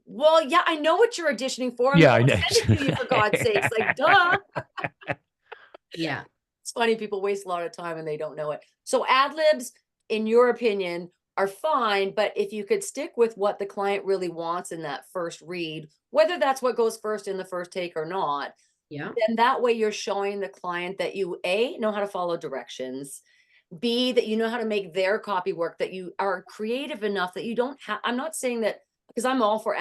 well, yeah, I know what you're auditioning for. I'm Yeah, going I to know. send it to you for God's sakes. Like, duh. Yeah. It's funny, people waste a lot of time and they don't know it. So ad libs, in your opinion, are fine, but if you could stick with what the client really wants in that first read, whether that's what goes first in the first take or not, Yeah. then that way you're showing the client that you A, know how to follow directions, B, that you know how to make their copy work, that you are creative enough that you don't have. I'm not saying that because I'm all for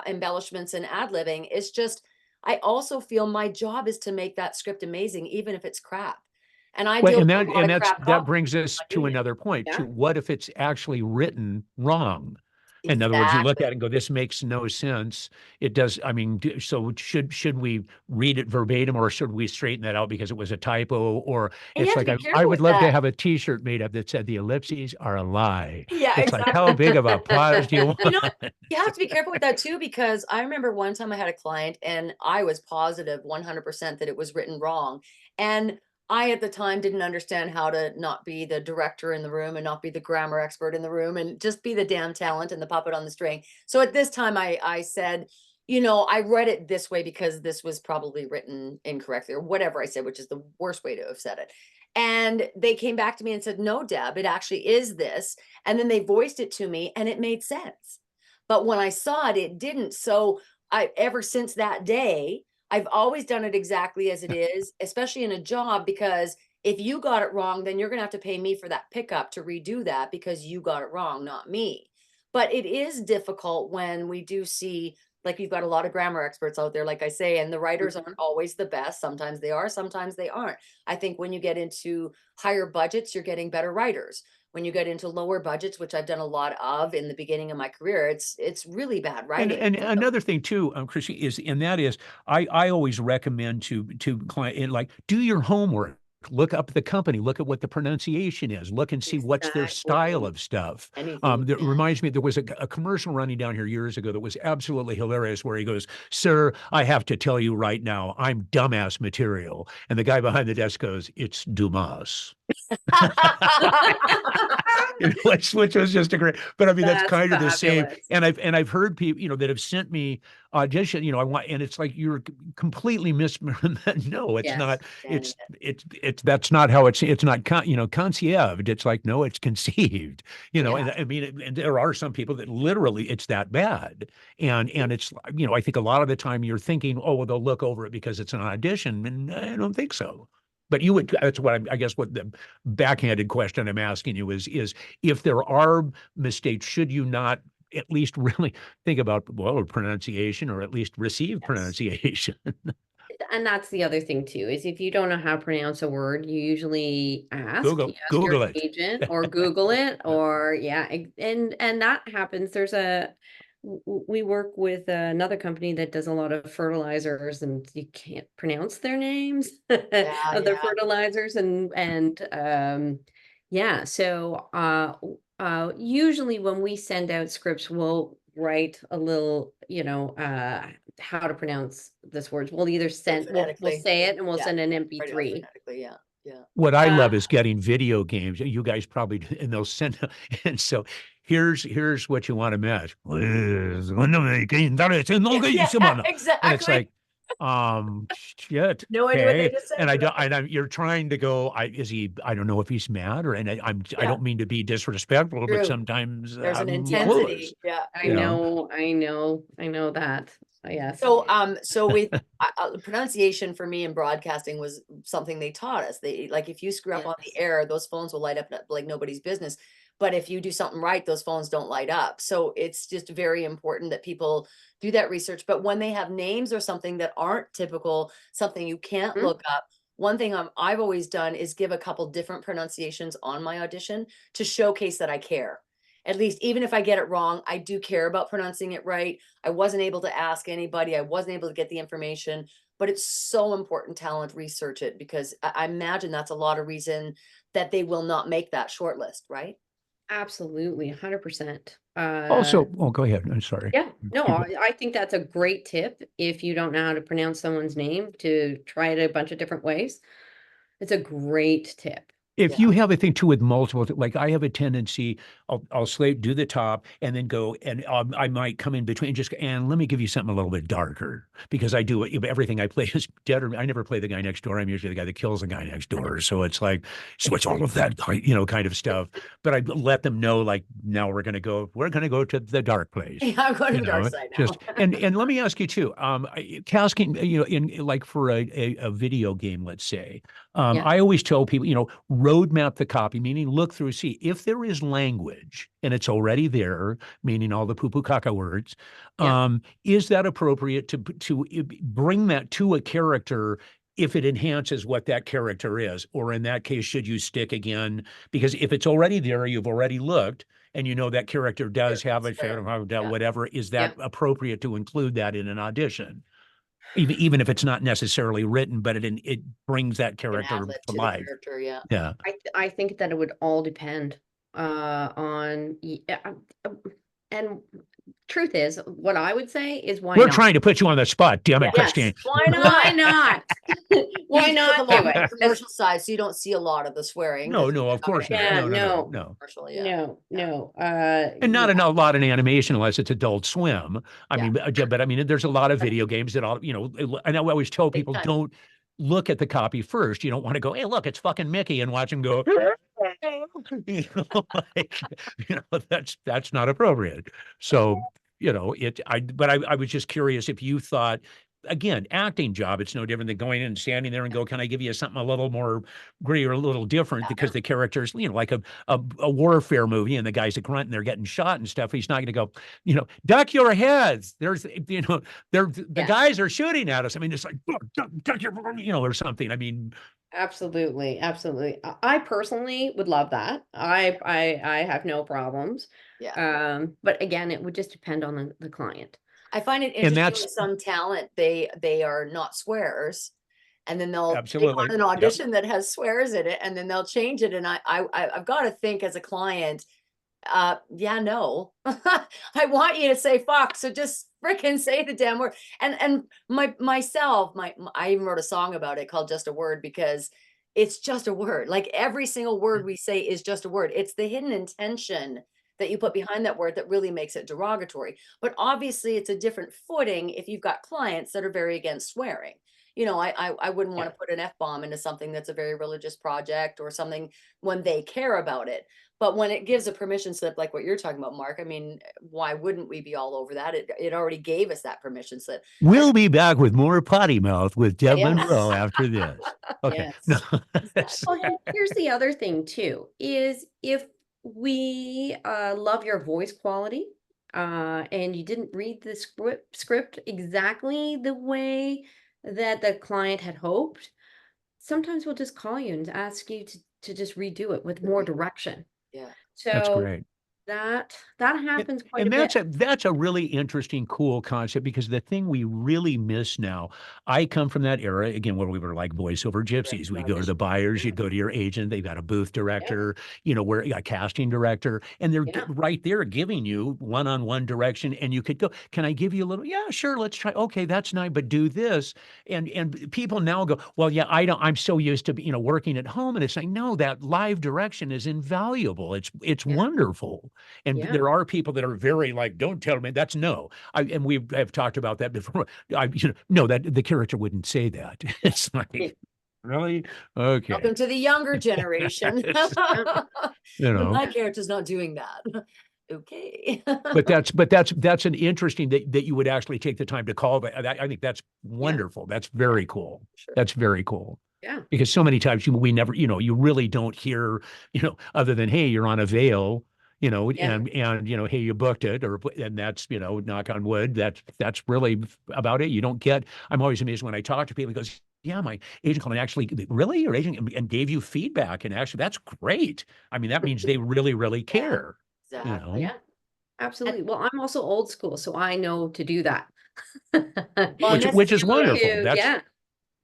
embellishments and ad libbing. It's just, I also feel my job is to make that script amazing, even if it's crap. And I Well, deal and with a lot of crap that copies brings in us my to unit. another point too. Yeah. What if it's actually written wrong? In other words, you look Exactly. at it and go, "This makes no sense." It does. I mean, so should we read it verbatim, or should we straighten that out because it was a typo? Or And you it's have to like be I careful would with love to that. have a T-shirt made up that said the ellipses are a lie. Yeah, It's like, how exactly. big of a pause do you You know, want? you have to be careful with that too, because I remember one time I had a client and I was positive 100% that it was written wrong. And I, at the time, didn't understand how to not be the director in the room and not be the grammar expert in the room and just be the damn talent and the puppet on the string. So at this time, I said, I read it this way because this was probably written incorrectly or whatever I said, which is the worst way to have said it. And they came back to me and said, no, Deb, it actually is this. And then they voiced it to me and it made sense. But when I saw it, it didn't. So ever since that day, I've always done it exactly as it is, especially in a job, because if you got it wrong, then you're going to have to pay me for that pickup to redo that because you got it wrong, not me. But it is difficult when we do see, like, you've got a lot of grammar experts out there, like I say, and the writers Mhm. aren't always the best. Sometimes they are, sometimes they aren't. I think when you get into higher budgets, you're getting better writers. When you get into lower budgets, which I've done a lot of in the beginning of my career, it's really bad writing. And So another thing too, Chrissy, and that is, I always recommend to client, and like, do your homework. Look up the company, look at what the pronunciation is, look and see what's their style exactly of stuff. anything you That can. reminds me, there was a commercial running down here years ago that was absolutely hilarious where he goes, "Sir, I have to tell you right now, I'm dumbass material." And the guy behind the desk goes, "It's Dumas." Which was just a great, but I mean, that's That's kind of the same. fabulous. And I've heard people, that have sent me audition, I want, and it's like, you're completely no, it's Yes. not. Standing It's that's not how it's not conceived. It's like, no, it's conceived, Yeah. and I mean, and there are some people that literally it's that bad. And it's, I think a lot of the time you're thinking, oh, well, they'll look over it because it's an audition. And I don't think so. But you would, that's what I guess what the backhanded question I'm asking you is if there are mistakes, should you not at least really think about, well, pronunciation, or at least receive Yes. pronunciation? And that's the other thing too, is if you don't know how to pronounce a word, you usually you ask your Google it. agent or Google it, or yeah, and that happens. we work with another company that does a lot of fertilizers, and you can't pronounce their names Yeah, of the yeah. fertilizers, yeah. So usually when we send out scripts, we'll write a little, how to pronounce this word. We'll either send, we'll Phonetically. say it, and we'll Yeah. send an Write it out MP3. phonetically. Yeah. Yeah. What I love Uh, is getting video games. You guys probably, and they'll send, and so here's what you want to match. Yeah, And it's exactly. like, shit. No idea what they Okay. just said, And but okay. you're trying to go, I don't know if he's mad or, and I Yeah, don't mean to be disrespectful, but true. sometimes There's an I'm clueless, intensity. Yeah. I you know? know, I know that. Yes. So with pronunciation for me in broadcasting was something they taught us. They like if you screw up on the Yes. air, those phones will light up like nobody's business. But if you do something right, those phones don't light up. So it's just very important that people do that research. But when they have names or something that aren't typical, something you can't Mhm. look up, one thing I've always done is give a couple different pronunciations on my audition to showcase that I care. At least, even if I get it wrong, I do care about pronouncing it right. I wasn't able to ask anybody. I wasn't able to get the information, but it's so important talent research it because I imagine that's a lot of reason that they will not make that short list, right? Absolutely, 100%. Also, oh, go ahead. I'm sorry. Yeah, no, Keep I think that's a great tip if you don't know how to pronounce someone's name, to try it a bunch of different ways. It's a great tip. If Yeah. you have a thing too with multiple, like I have a tendency, I'll slate, do the top, and then go, and I might come in between, just and let me give you something a little bit darker because I do everything I play is dead. Or I never play the guy next door. I'm usually the guy that kills the guy next door. So it's like, so it's all of that, kind of stuff. But I let them know, like, now we're going to go to the dark place. Yeah, I'm going to You the dark know, side just now. and let me ask you too, casting, in like for a video game, let's say. Yeah, I always tell people, roadmap the copy, meaning look through, see if there is language and it's already there, meaning all the poo-poo caca words. yeah, Is that appropriate to bring that to a character if it enhances what that character is? Or in that case, should you stick again? Because if it's already there, you've already looked, and you know that character does have a Swear. Yeah. whatever, is yeah. that appropriate to include that in an audition? Even if it's not necessarily written, but it brings that An character ad lib to to the life. character. Yeah. Yeah. I think that it would all depend on and truth is, what I would say is why We're not? trying to put you on the spot, damn it, Yeah. Christine. Yes. Why Why not? not? Why You just look a not lot do more it? the commercial side, so you don't see a lot of the swearing No, because no, of course not. Yeah, No, no, no, no, no. commercial. Yeah. no, Yeah. no. And not Yeah, a lot in animation unless it's Adult Swim. I Yeah. mean, but I mean, there's a lot of video games that all, and I always tell Big people, time. don't look at the copy first. You don't want to go, hey, look, it's fucking Mickey, and watch him go, like, that's not appropriate. So, but I was just curious if you thought, again, acting job, it's no different than going in and standing there and go, can I give you something a little more gritty or a little different? Because the characters, like a warfare movie, and the guy's a grunt and they're getting shot and stuff. He's not going to go, duck your heads. There's, the yeah. guys are shooting at us. I mean, it's like, duck your, or something. I mean, Absolutely, absolutely. I personally would love that. I have no problems. Yeah. But again, it would just depend on the client. I find it and interesting that's with some talent, they are not swearers. And then they'll take absolutely, on an yep. audition that has swears in it, and then they'll change it. And I've got to think as a client, yeah, no. I want you to say fuck, so just freaking say the damn word. And I even wrote a song about it called Just a Word because it's just a word. Like every single word we say is just a word. It's the hidden intention that you put behind that word that really makes it derogatory. But obviously it's a different footing if you've got clients that are very against swearing. I wouldn't want Yeah. to put an F-bomb into something that's a very religious project or something when they care about it. But when it gives a permission slip, like what you're talking about, Mark, I mean, why wouldn't we be all over that? It already gave us that permission slip. And We'll be back with more Potty Mouth with Deb Yes. Monroe after this. Okay. No, Yes. Well, here's the other thing too, is if we love your voice quality, and you didn't read the script exactly the way that the client had hoped, sometimes we'll just call you and ask you to just redo it with more direction. yeah, that's So great. That happens quite And a bit. that's a really interesting, cool concept because the thing we really miss now, I come from that era again where we were like voiceover Right, gypsies. We go to the audition. buyers, Yeah. you go to your agent, they've got a booth Yeah, director, you know, where a casting director, and they're yeah, right there giving you one-on-one direction. And you could go, can I give you a little? Yeah, sure, let's try. Okay, that's nice, but do this. And people now go, well, yeah, I'm so used to working at home, and it's like, no, that live direction is invaluable. It's yeah, wonderful. And yeah. there are people that are very like, don't tell me that's no. And we have talked about that before. No, that the character wouldn't say that. It's Yeah. like, really? Okay. Welcome to the younger generation. It's, Yeah. you know, My character's not doing that. Okay. but that's an interesting that you would actually take the time to call that. I think that's Yeah. wonderful. That's Yeah. very cool. Sure. That's very cool. Yeah. Because so many times we never, you really don't hear, other than, hey, you're on a veil, Yeah. and hey, you booked it, and that's, knock on wood, that's really about it. You don't get. I'm always amazed when I talk to people. He goes, yeah, my agent called and actually, really, your agent and gave you feedback, and actually, that's great. I mean, that means they really, really Yeah, care. exactly. Yeah. And Absolutely. Well, I'm also old school, so I know to do that. well, and Which is You need wonderful. to, yeah.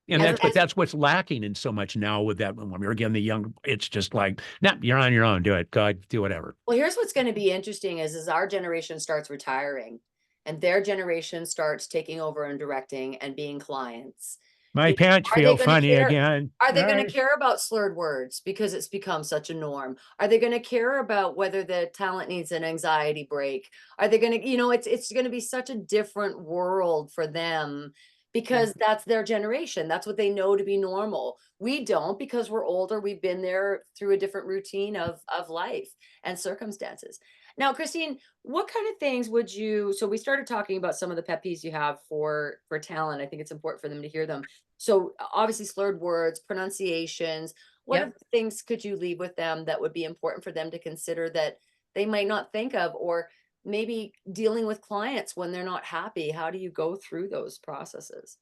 And as but as that's what's lacking in so much now with that. When we're again the young, it's just like, nah, you're on your own. Do it. God, do whatever. well, here's what's going to be interesting is our generation starts retiring and their generation starts taking over and directing and being clients. My pants Are they feel going to funny care? again. Are they going to care about slurred words because it's become such a norm? Are they going to care about whether the talent needs an anxiety break? Are they going to, it's going to be such a different world for them Yeah. because that's their generation. That's what they know to be normal. We don't because we're older. We've been there through a different routine of life and circumstances. Now, Christine, what kind of things would you, so we started talking about some of the pet peeves you have for talent. I think it's important for them to hear them. So obviously slurred words, pronunciations, what Yep. other things could you leave with them that would be important for them to consider that they might not think of, or maybe dealing with clients when they're not happy? How do you go through those processes?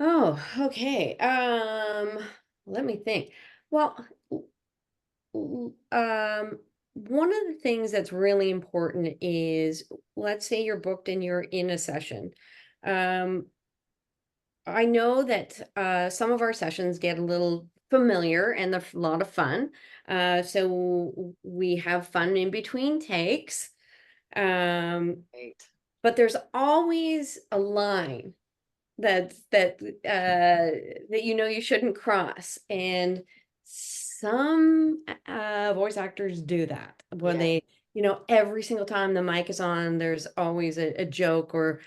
Oh, okay. Let me think. Well, one of the things that's really important is, let's say you're booked and you're in a session. Um, I know that some of our sessions get a little familiar and they're a lot of fun. So we have fun in between takes. Um, Right. but there's always a line that you shouldn't cross, and some voice actors do that when Yeah. every single time the mic is on, there's always a joke, or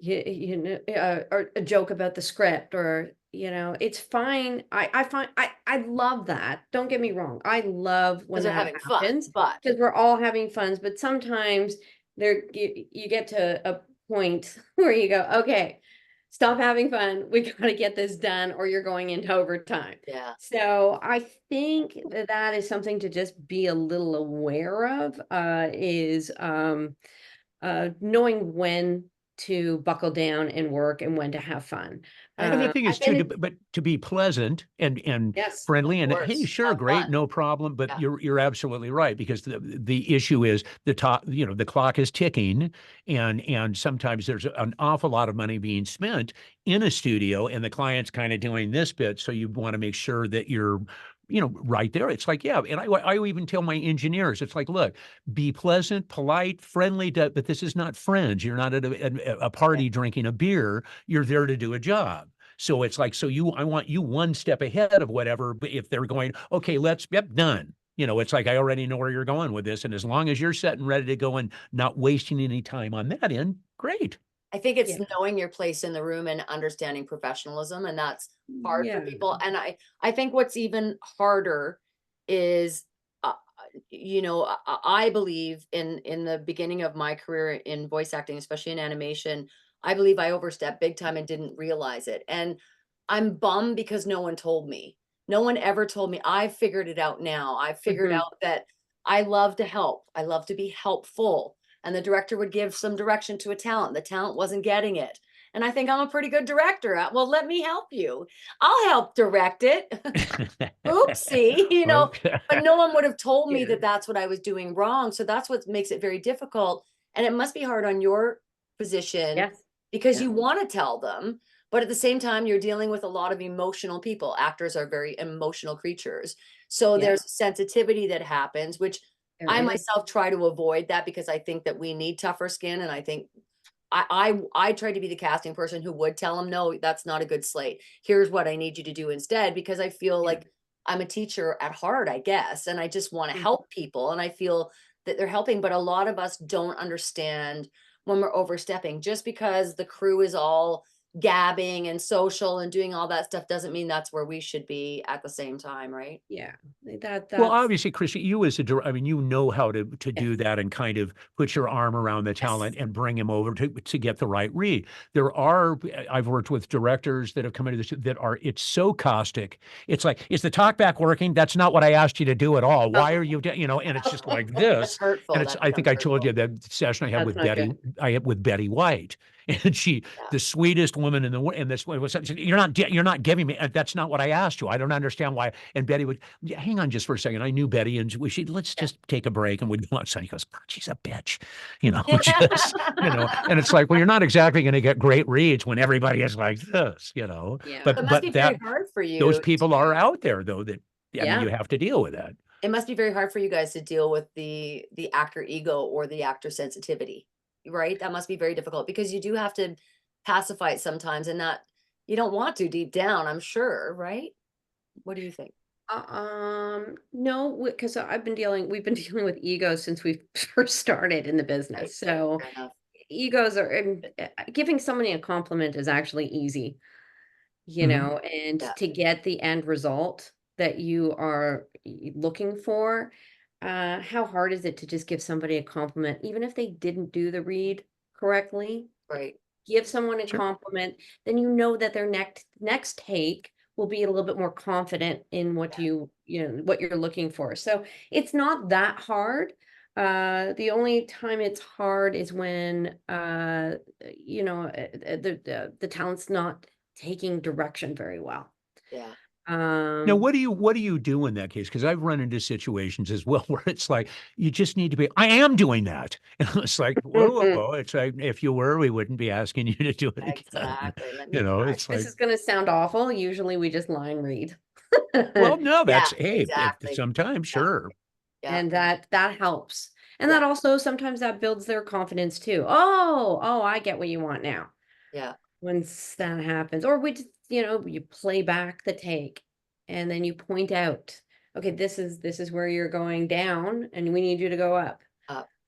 or a joke about the script, or it's fine. I love that, don't get me wrong, I love when Because they're that having fun, happens, but because we're all having fun, but sometimes you get to a point where you go, okay, stop having fun. We got to get this done, or you're going into overtime. yeah. So I think that is something to just be a little aware of, is knowing when to buckle down and work and when to have fun. And the thing is too, And it, but to be pleasant and yes, Of friendly, and hey, course. sure, Have great, fun. no problem. But Yeah. you're absolutely right, because the issue is the clock is ticking, and sometimes there's an awful lot of money being spent in a studio, and the client's kind of doing this bit, so you want to make sure that you're right there. It's like, yeah, and I even tell my engineers, it's like, look, be pleasant, polite, friendly, but this is not friends. You're not at a Yeah. party drinking a beer. You're there to do a job. So it's like, I want you one step ahead of whatever. But if they're going, okay, yep, done. It's like, I already know where you're going with this. And as long as you're set and ready to go and not wasting any time on that end, great. I think it's yeah, knowing your place in the room and understanding professionalism, and that's hard for yeah, people. And I think what's even harder is, I believe in the beginning of my career in voice acting, especially in animation, I believe I overstepped big time and didn't realize it. And I'm bummed because no one told me. No one ever told me. I figured it out now. I figured mhm, out that I love to help. I love to be helpful, and the director would give some direction to a talent. The talent wasn't getting it. And I think I'm a pretty good director. Well, let me help you. I'll help direct it. Oops, see, you know, Okay. but no one would have told me Yeah. that that's what I was doing wrong. So that's what makes it very difficult. And it must be hard on your position Yes. because Yeah. you want to tell them, but at the same time, you're dealing with a lot of emotional people. Actors are very emotional creatures. So Yeah. there's sensitivity that happens, which There I is. myself try to avoid that because I think that we need tougher skin. And I think I tried to be the casting person who would tell them, no, that's not a good slate. Here's what I need you to do instead, because I feel Yeah. like I'm a teacher at heart, I guess, and I just want to Mm. help people. And I feel that they're helping, but a lot of us don't understand when we're overstepping. Just because the crew is all gabbing and social and doing all that stuff doesn't mean that's where we should be at the same time, right? Yeah. Well, That's obviously, Christian, you as a I mean, you know how to do yes. that and kind of put your arm around the talent Yes. and bring him over to get the right read. There are, I've worked with directors that have come into this that are, it's so caustic. It's like, is the talk back working? That's not what I asked you to do at all. Why are you, you know, and it's just like That's this. hurtful. And it's, That I think becomes I told you hurtful. that session I had That's with not Betty, good. I had with Betty White. And she, Yeah. the sweetest woman in the world, and this was, you're not giving me, that's not what I asked you. I don't understand why. And Betty would, yeah, hang on just for a second. I knew Betty, and let's Yeah. just take a break, and we'd go outside. He goes, God, she's a bitch, you know, just, you know, and it's like, well, you're not exactly going to get great reads when everybody is like this, you know, Yeah. It but, must be very that, hard for those you people are to, out there though, that, I mean, Yeah. you have to deal with that. it must be very hard for you guys to deal with the actor ego or the actor sensitivity, right? That must be very difficult because you do have to pacify it sometimes and not, you don't want to deep down, I'm sure, right? What do you think? No, because we've been dealing with egos since we first started in the Right, business. right, So fair enough. egos are, giving somebody a compliment is actually easy, Mhm. and Yeah, to get the end result that you are looking for, how hard is it to just give somebody a compliment, even if they didn't do the read correctly? right. Give someone a Sure. compliment, then you know that their next take will be a little bit more confident in what Yeah, what you're looking for. So it's not that hard. The only time it's hard is when the talent's not taking direction very well. yeah. Now, Um, what do you do in that case? Because I've run into situations as well where it's like you just need to be. I am doing that, and it's like, whoa, whoa, whoa. It's like if you were, we wouldn't be asking you to do it again. Exactly. Let You me know, try. it's this like, is going to sound awful. Usually we just line read. well, no, Yeah, that's hey, exactly. sometimes Yeah, sure. yeah, And that helps. And yeah, that also sometimes that builds their confidence too. Oh, I get what you want now. yeah. Once that happens, or we just, you play back the take and then you point out, okay, this is where you're going down and we need you to go up.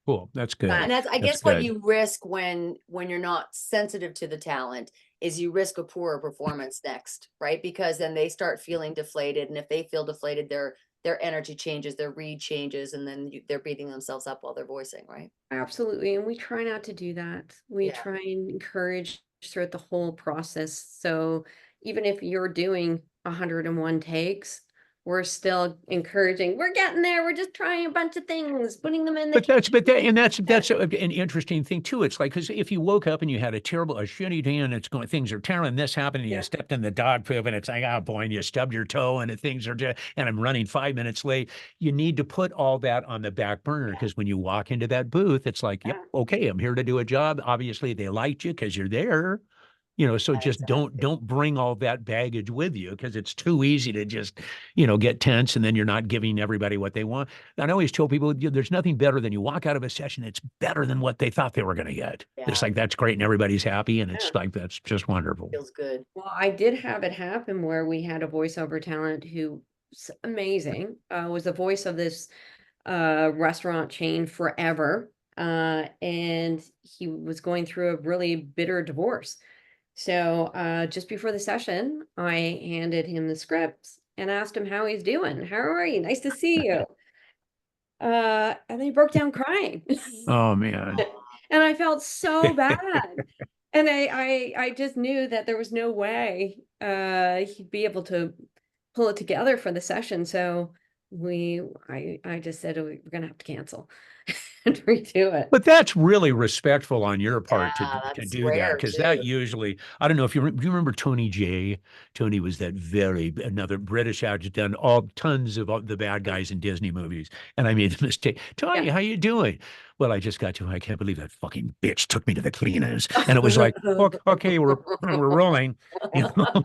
Cool, that's That And good. that's, I That's guess, what good. you risk when you're not sensitive to the talent is you risk a poorer performance next, right? Because then they start feeling deflated, and if they feel deflated, their energy changes, their read changes, and then they're beating themselves up while they're voicing, right? absolutely. And we try not to do that. We Yeah, try and encourage throughout the whole process. So even if you're doing 101 takes, we're still encouraging. We're getting there. We're just trying a bunch of things, putting them in the That's an interesting thing too. It's like because if you woke up and you had a shitty day and it's going, things are terrible, and this happened, and you yeah. stepped in the dog poop, and it's like, oh boy, and you stubbed your toe, and things are just, and I'm running 5 minutes late. You need to put all that on the back burner yeah, because when you walk into that booth, it's like, yep, Yeah. okay, I'm here to do a job. Obviously, they liked you because you're there. You know, so yeah, just exactly. don't bring all that baggage with you because it's too easy to just, get tense and then you're not giving everybody what they want. And I always tell people, there's nothing better than you walk out of a session, it's better than what they thought they were going to get. It's Yeah, like that's great and everybody's happy and Yeah. it's like that's just wonderful. feels good. Well, I did have it happen where we had a voiceover talent who amazing, was the voice of this restaurant chain forever. And he was going through a really bitter divorce. So just before the session, I handed him the scripts and asked him how he's doing. How are you? Nice to see you. And then he broke down crying. Oh man. Aw, And I felt so bad. And I just knew that there was no way he'd be able to pull it together for the session. So I just said, "Oh, we're gonna have to cancel." and redo it. But that's really respectful on your part Yeah, to that's do that, rare because too. that usually, I don't know if do you remember Tony J? Tony was that another British actor, done tons of the bad guys in Disney movies. And I made the mistake. Tony, Yeah. how you doing? Well, I just got to, I can't believe that fucking bitch took me to the cleaners. And it was like, okay, we're rolling. You know,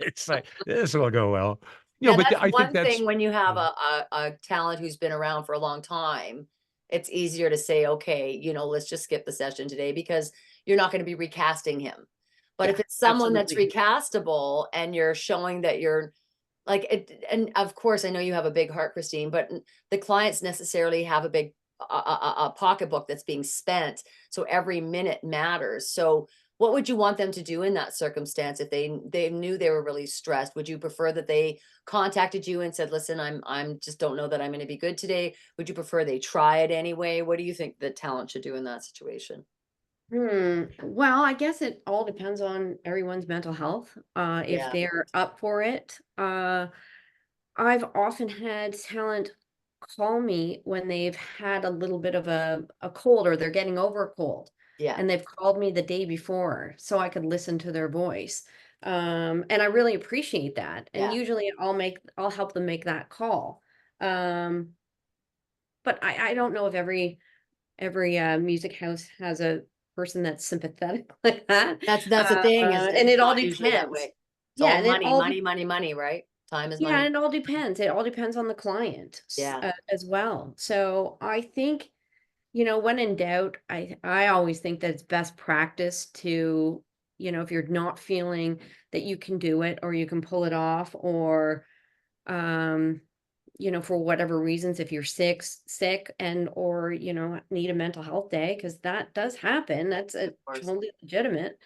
it's like, this will go well. You know, And but that's I think one that's, thing when you have a talent who's been around for a long time, it's easier to say, okay, you know, let's just skip the session today because you're not going to be recasting him. But if Yeah, it's someone that's absolutely. recastable and you're showing that you're like it, and of course I know you have a big heart, Christine, but the clients necessarily have a big a pocketbook that's being spent, so every minute matters. So what would you want them to do in that circumstance if they knew they were really stressed? Would you prefer that they contacted you and said, listen, I'm just don't know that I'm going to be good today? Would you prefer they try it anyway? What do you think the talent should do in that situation? Well, I guess it all depends on everyone's mental health. If Yeah. they're up for it. I've often had talent call me when they've had a little bit of a cold or they're getting over a cold. Yeah. And they've called me the day before so I could listen to their voice. And I really appreciate that. And Yeah. usually I'll help them make that call. Um, but I don't know if every music house has a person that's sympathetic like that. That's the thing is And it's it all not usually that depends. way. It's Yeah, all and it money, all money, money, money, right? Time is yeah, money. and it all depends. It all depends on the client Yeah. as well. So I think, when in doubt, I always think that it's best practice to, if you're not feeling that you can do it or you can pull it off, or um, for whatever reasons, if you're sick and or need a mental health day, because that does happen. That's Of a course. totally legitimate.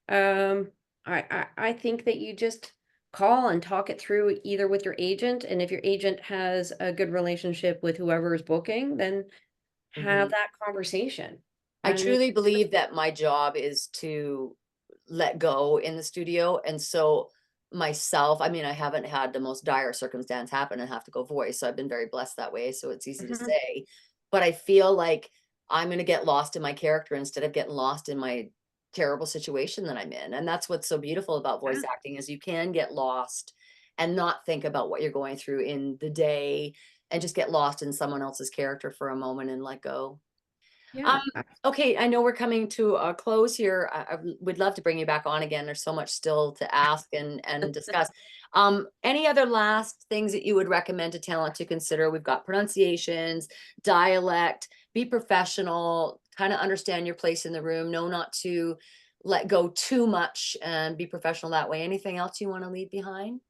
Um, I think that you just call and talk it through either with your agent, and if your agent has a good relationship with whoever is booking, then have Mhm. that conversation. I And truly believe that my job is to let go in the studio. And so myself, I mean, I haven't had the most dire circumstance happen and have to go voice. So I've been very blessed that way. So it's easy to Mhm. say. But I feel like I'm going to get lost in my character instead of getting lost in my terrible situation that I'm in. And that's what's so beautiful about voice Yeah, acting is you can get lost and not think about what you're going through in the day and just get lost in someone else's character for a moment and let go. Um, yeah. okay, I know we're coming to a close here. I would love to bring you back on again. There's so much still to ask and discuss. Any other last things that you would recommend to talent to consider? We've got pronunciations, dialect, be professional, kind of understand your place in the room, know not to let go too much and be professional that way. Anything else you want to leave behind?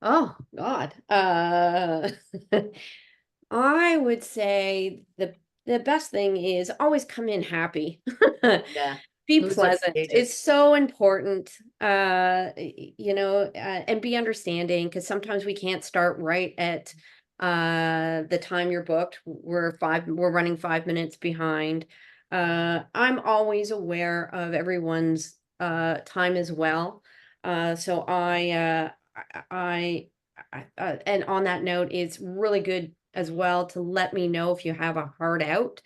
Oh God. I would say the best thing is always come in happy. Yeah, Be moods are pleasant. It's contagious. so important. And be understanding, because sometimes we can't start right at the time you're booked. We're running 5 minutes behind. I'm always aware of everyone's time as well. So and on that note, it's really good as well to let me know if you have a hard out.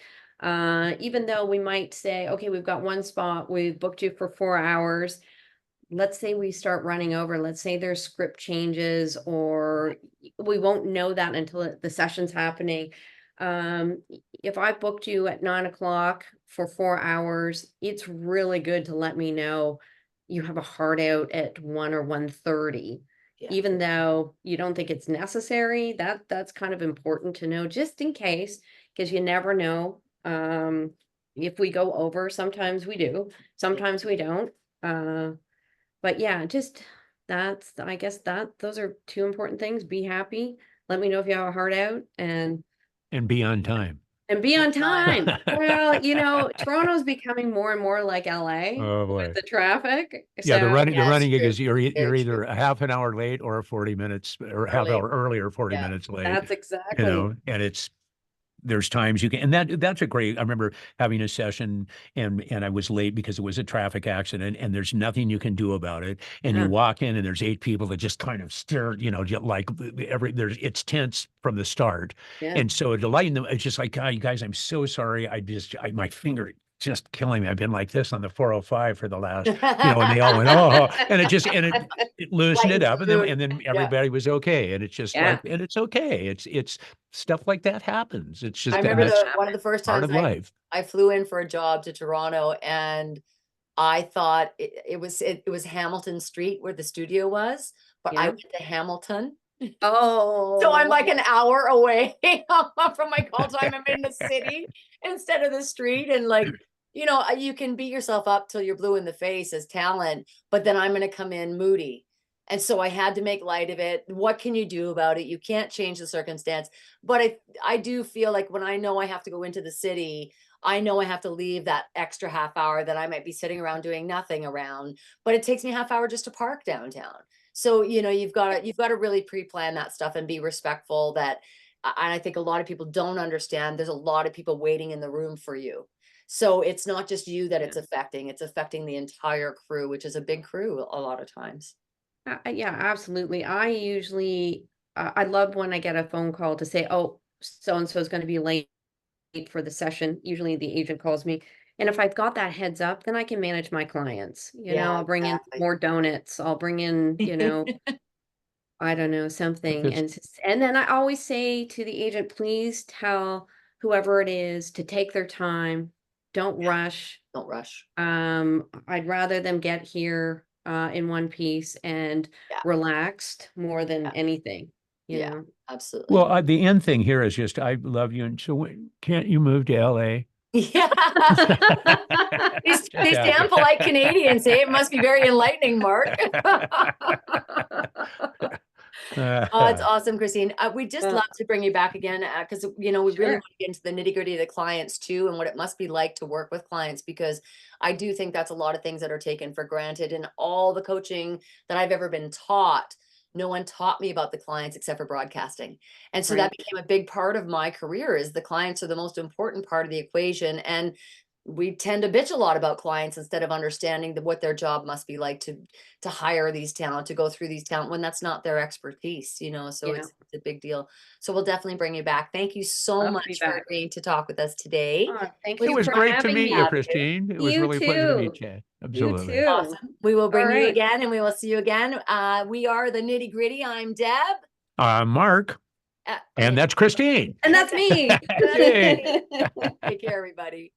Even though we might say, okay, we've got one spot, we've booked you for 4 hours. Let's say we start running over. Let's say there's script changes, or we won't know that until the session's happening. If I booked you at 9 o'clock for 4 hours, it's really good to let me know you have a hard out at 1 or 1:30. Yeah. Even though you don't think it's necessary, that's kind of important to know just in case, because you never know. If we go over, sometimes we do, Yeah. sometimes we don't. Uh, but yeah, just I guess those are two important things. Be happy. Let me know if you have a heart out, and be on time. and be on Time. time. Well, Toronto's becoming more and more like LA Oh with boy. the traffic. Yeah, So the Yes, running gig true. is you're Very true. either a half an hour late or 40 minutes or half Early. hour early or 40 Yeah. minutes late, that's exactly. and it's there's times you can, and that's a great, I remember having a session and I was late because it was a traffic accident and there's nothing you can do about it. And you walk in and there's 8 people that just kind of stare, like it's tense from the start. Yeah. And so to lighten them, it's just like, God, you guys, I'm so sorry. My finger just killing me. I've been like this on the 405 for the last, and they all went, oh, and it loosened it Lightens up, the mood. and then Yeah. everybody was okay. And it's just Yeah. like, and it's okay. It's stuff like that happens. It's just I remember that's one of the first part times of life. I flew in for a job to Toronto, and I thought it was Hamilton Street where the studio was, but I Yeah. went to Hamilton. Oh. So I'm like an hour away from my call time. I'm in the city instead of the street. And like, you can beat yourself up till you're blue in the face as talent, but then I'm going to come in moody. And so I had to make light of it. What can you do about it? You can't change the circumstance. But I do feel like when I know I have to go into the city, I know I have to leave that extra half hour that I might be sitting around doing nothing around, but it takes me a half hour just to park downtown. So, you've got to really pre-plan that stuff and be respectful and I think a lot of people don't understand there's a lot of people waiting in the room for you. So it's not just you that it's affecting the entire crew, which is a big crew a lot of times. Yeah, absolutely. I love when I get a phone call to say, oh, so and so is going to be late for the session. Usually the agent calls me. And if I've got that heads up, then I can manage my clients. Yeah, I'll bring in exactly. more donuts. I'll bring in, I don't know, something. Because- And then I always say to the agent, please tell whoever it is to take their time. Don't rush. Don't rush. I'd rather them get here in one piece and Yeah. relaxed more than Yeah. anything. You Yeah. know? Absolutely. Well, the end thing here is just, I love you. And so can't you move to LA? Yeah. These damn polite Canadians, eh? It must be very enlightening, Mark. Oh, it's awesome, Christine. We'd just love to bring you back again because, we really Sure. want to get into the nitty gritty of the clients too and what it must be like to work with clients, because I do think that's a lot of things that are taken for granted. And all the coaching that I've ever been taught, no one taught me about the clients except for broadcasting. And so that Right. became a big part of my career, is the clients are the most important part of the equation. And we tend to bitch a lot about clients instead of understanding what their job must be like to hire these talent, to go through these talent when that's not their expertise, so Yeah. it's a big deal. So we'll definitely bring you back. Thank you so Love to much be for back. agreeing to talk with us today. Oh, thank It you was for great to having meet me. you, Christine. It was You really a pleasure to too. meet you. You Absolutely. too. Awesome. We will bring All you right. again, and we will see you again. We are the Nitty Gritty. I'm Deb. Mark, and that's Christine. And that's me. That's Yay. me. Take care, everybody.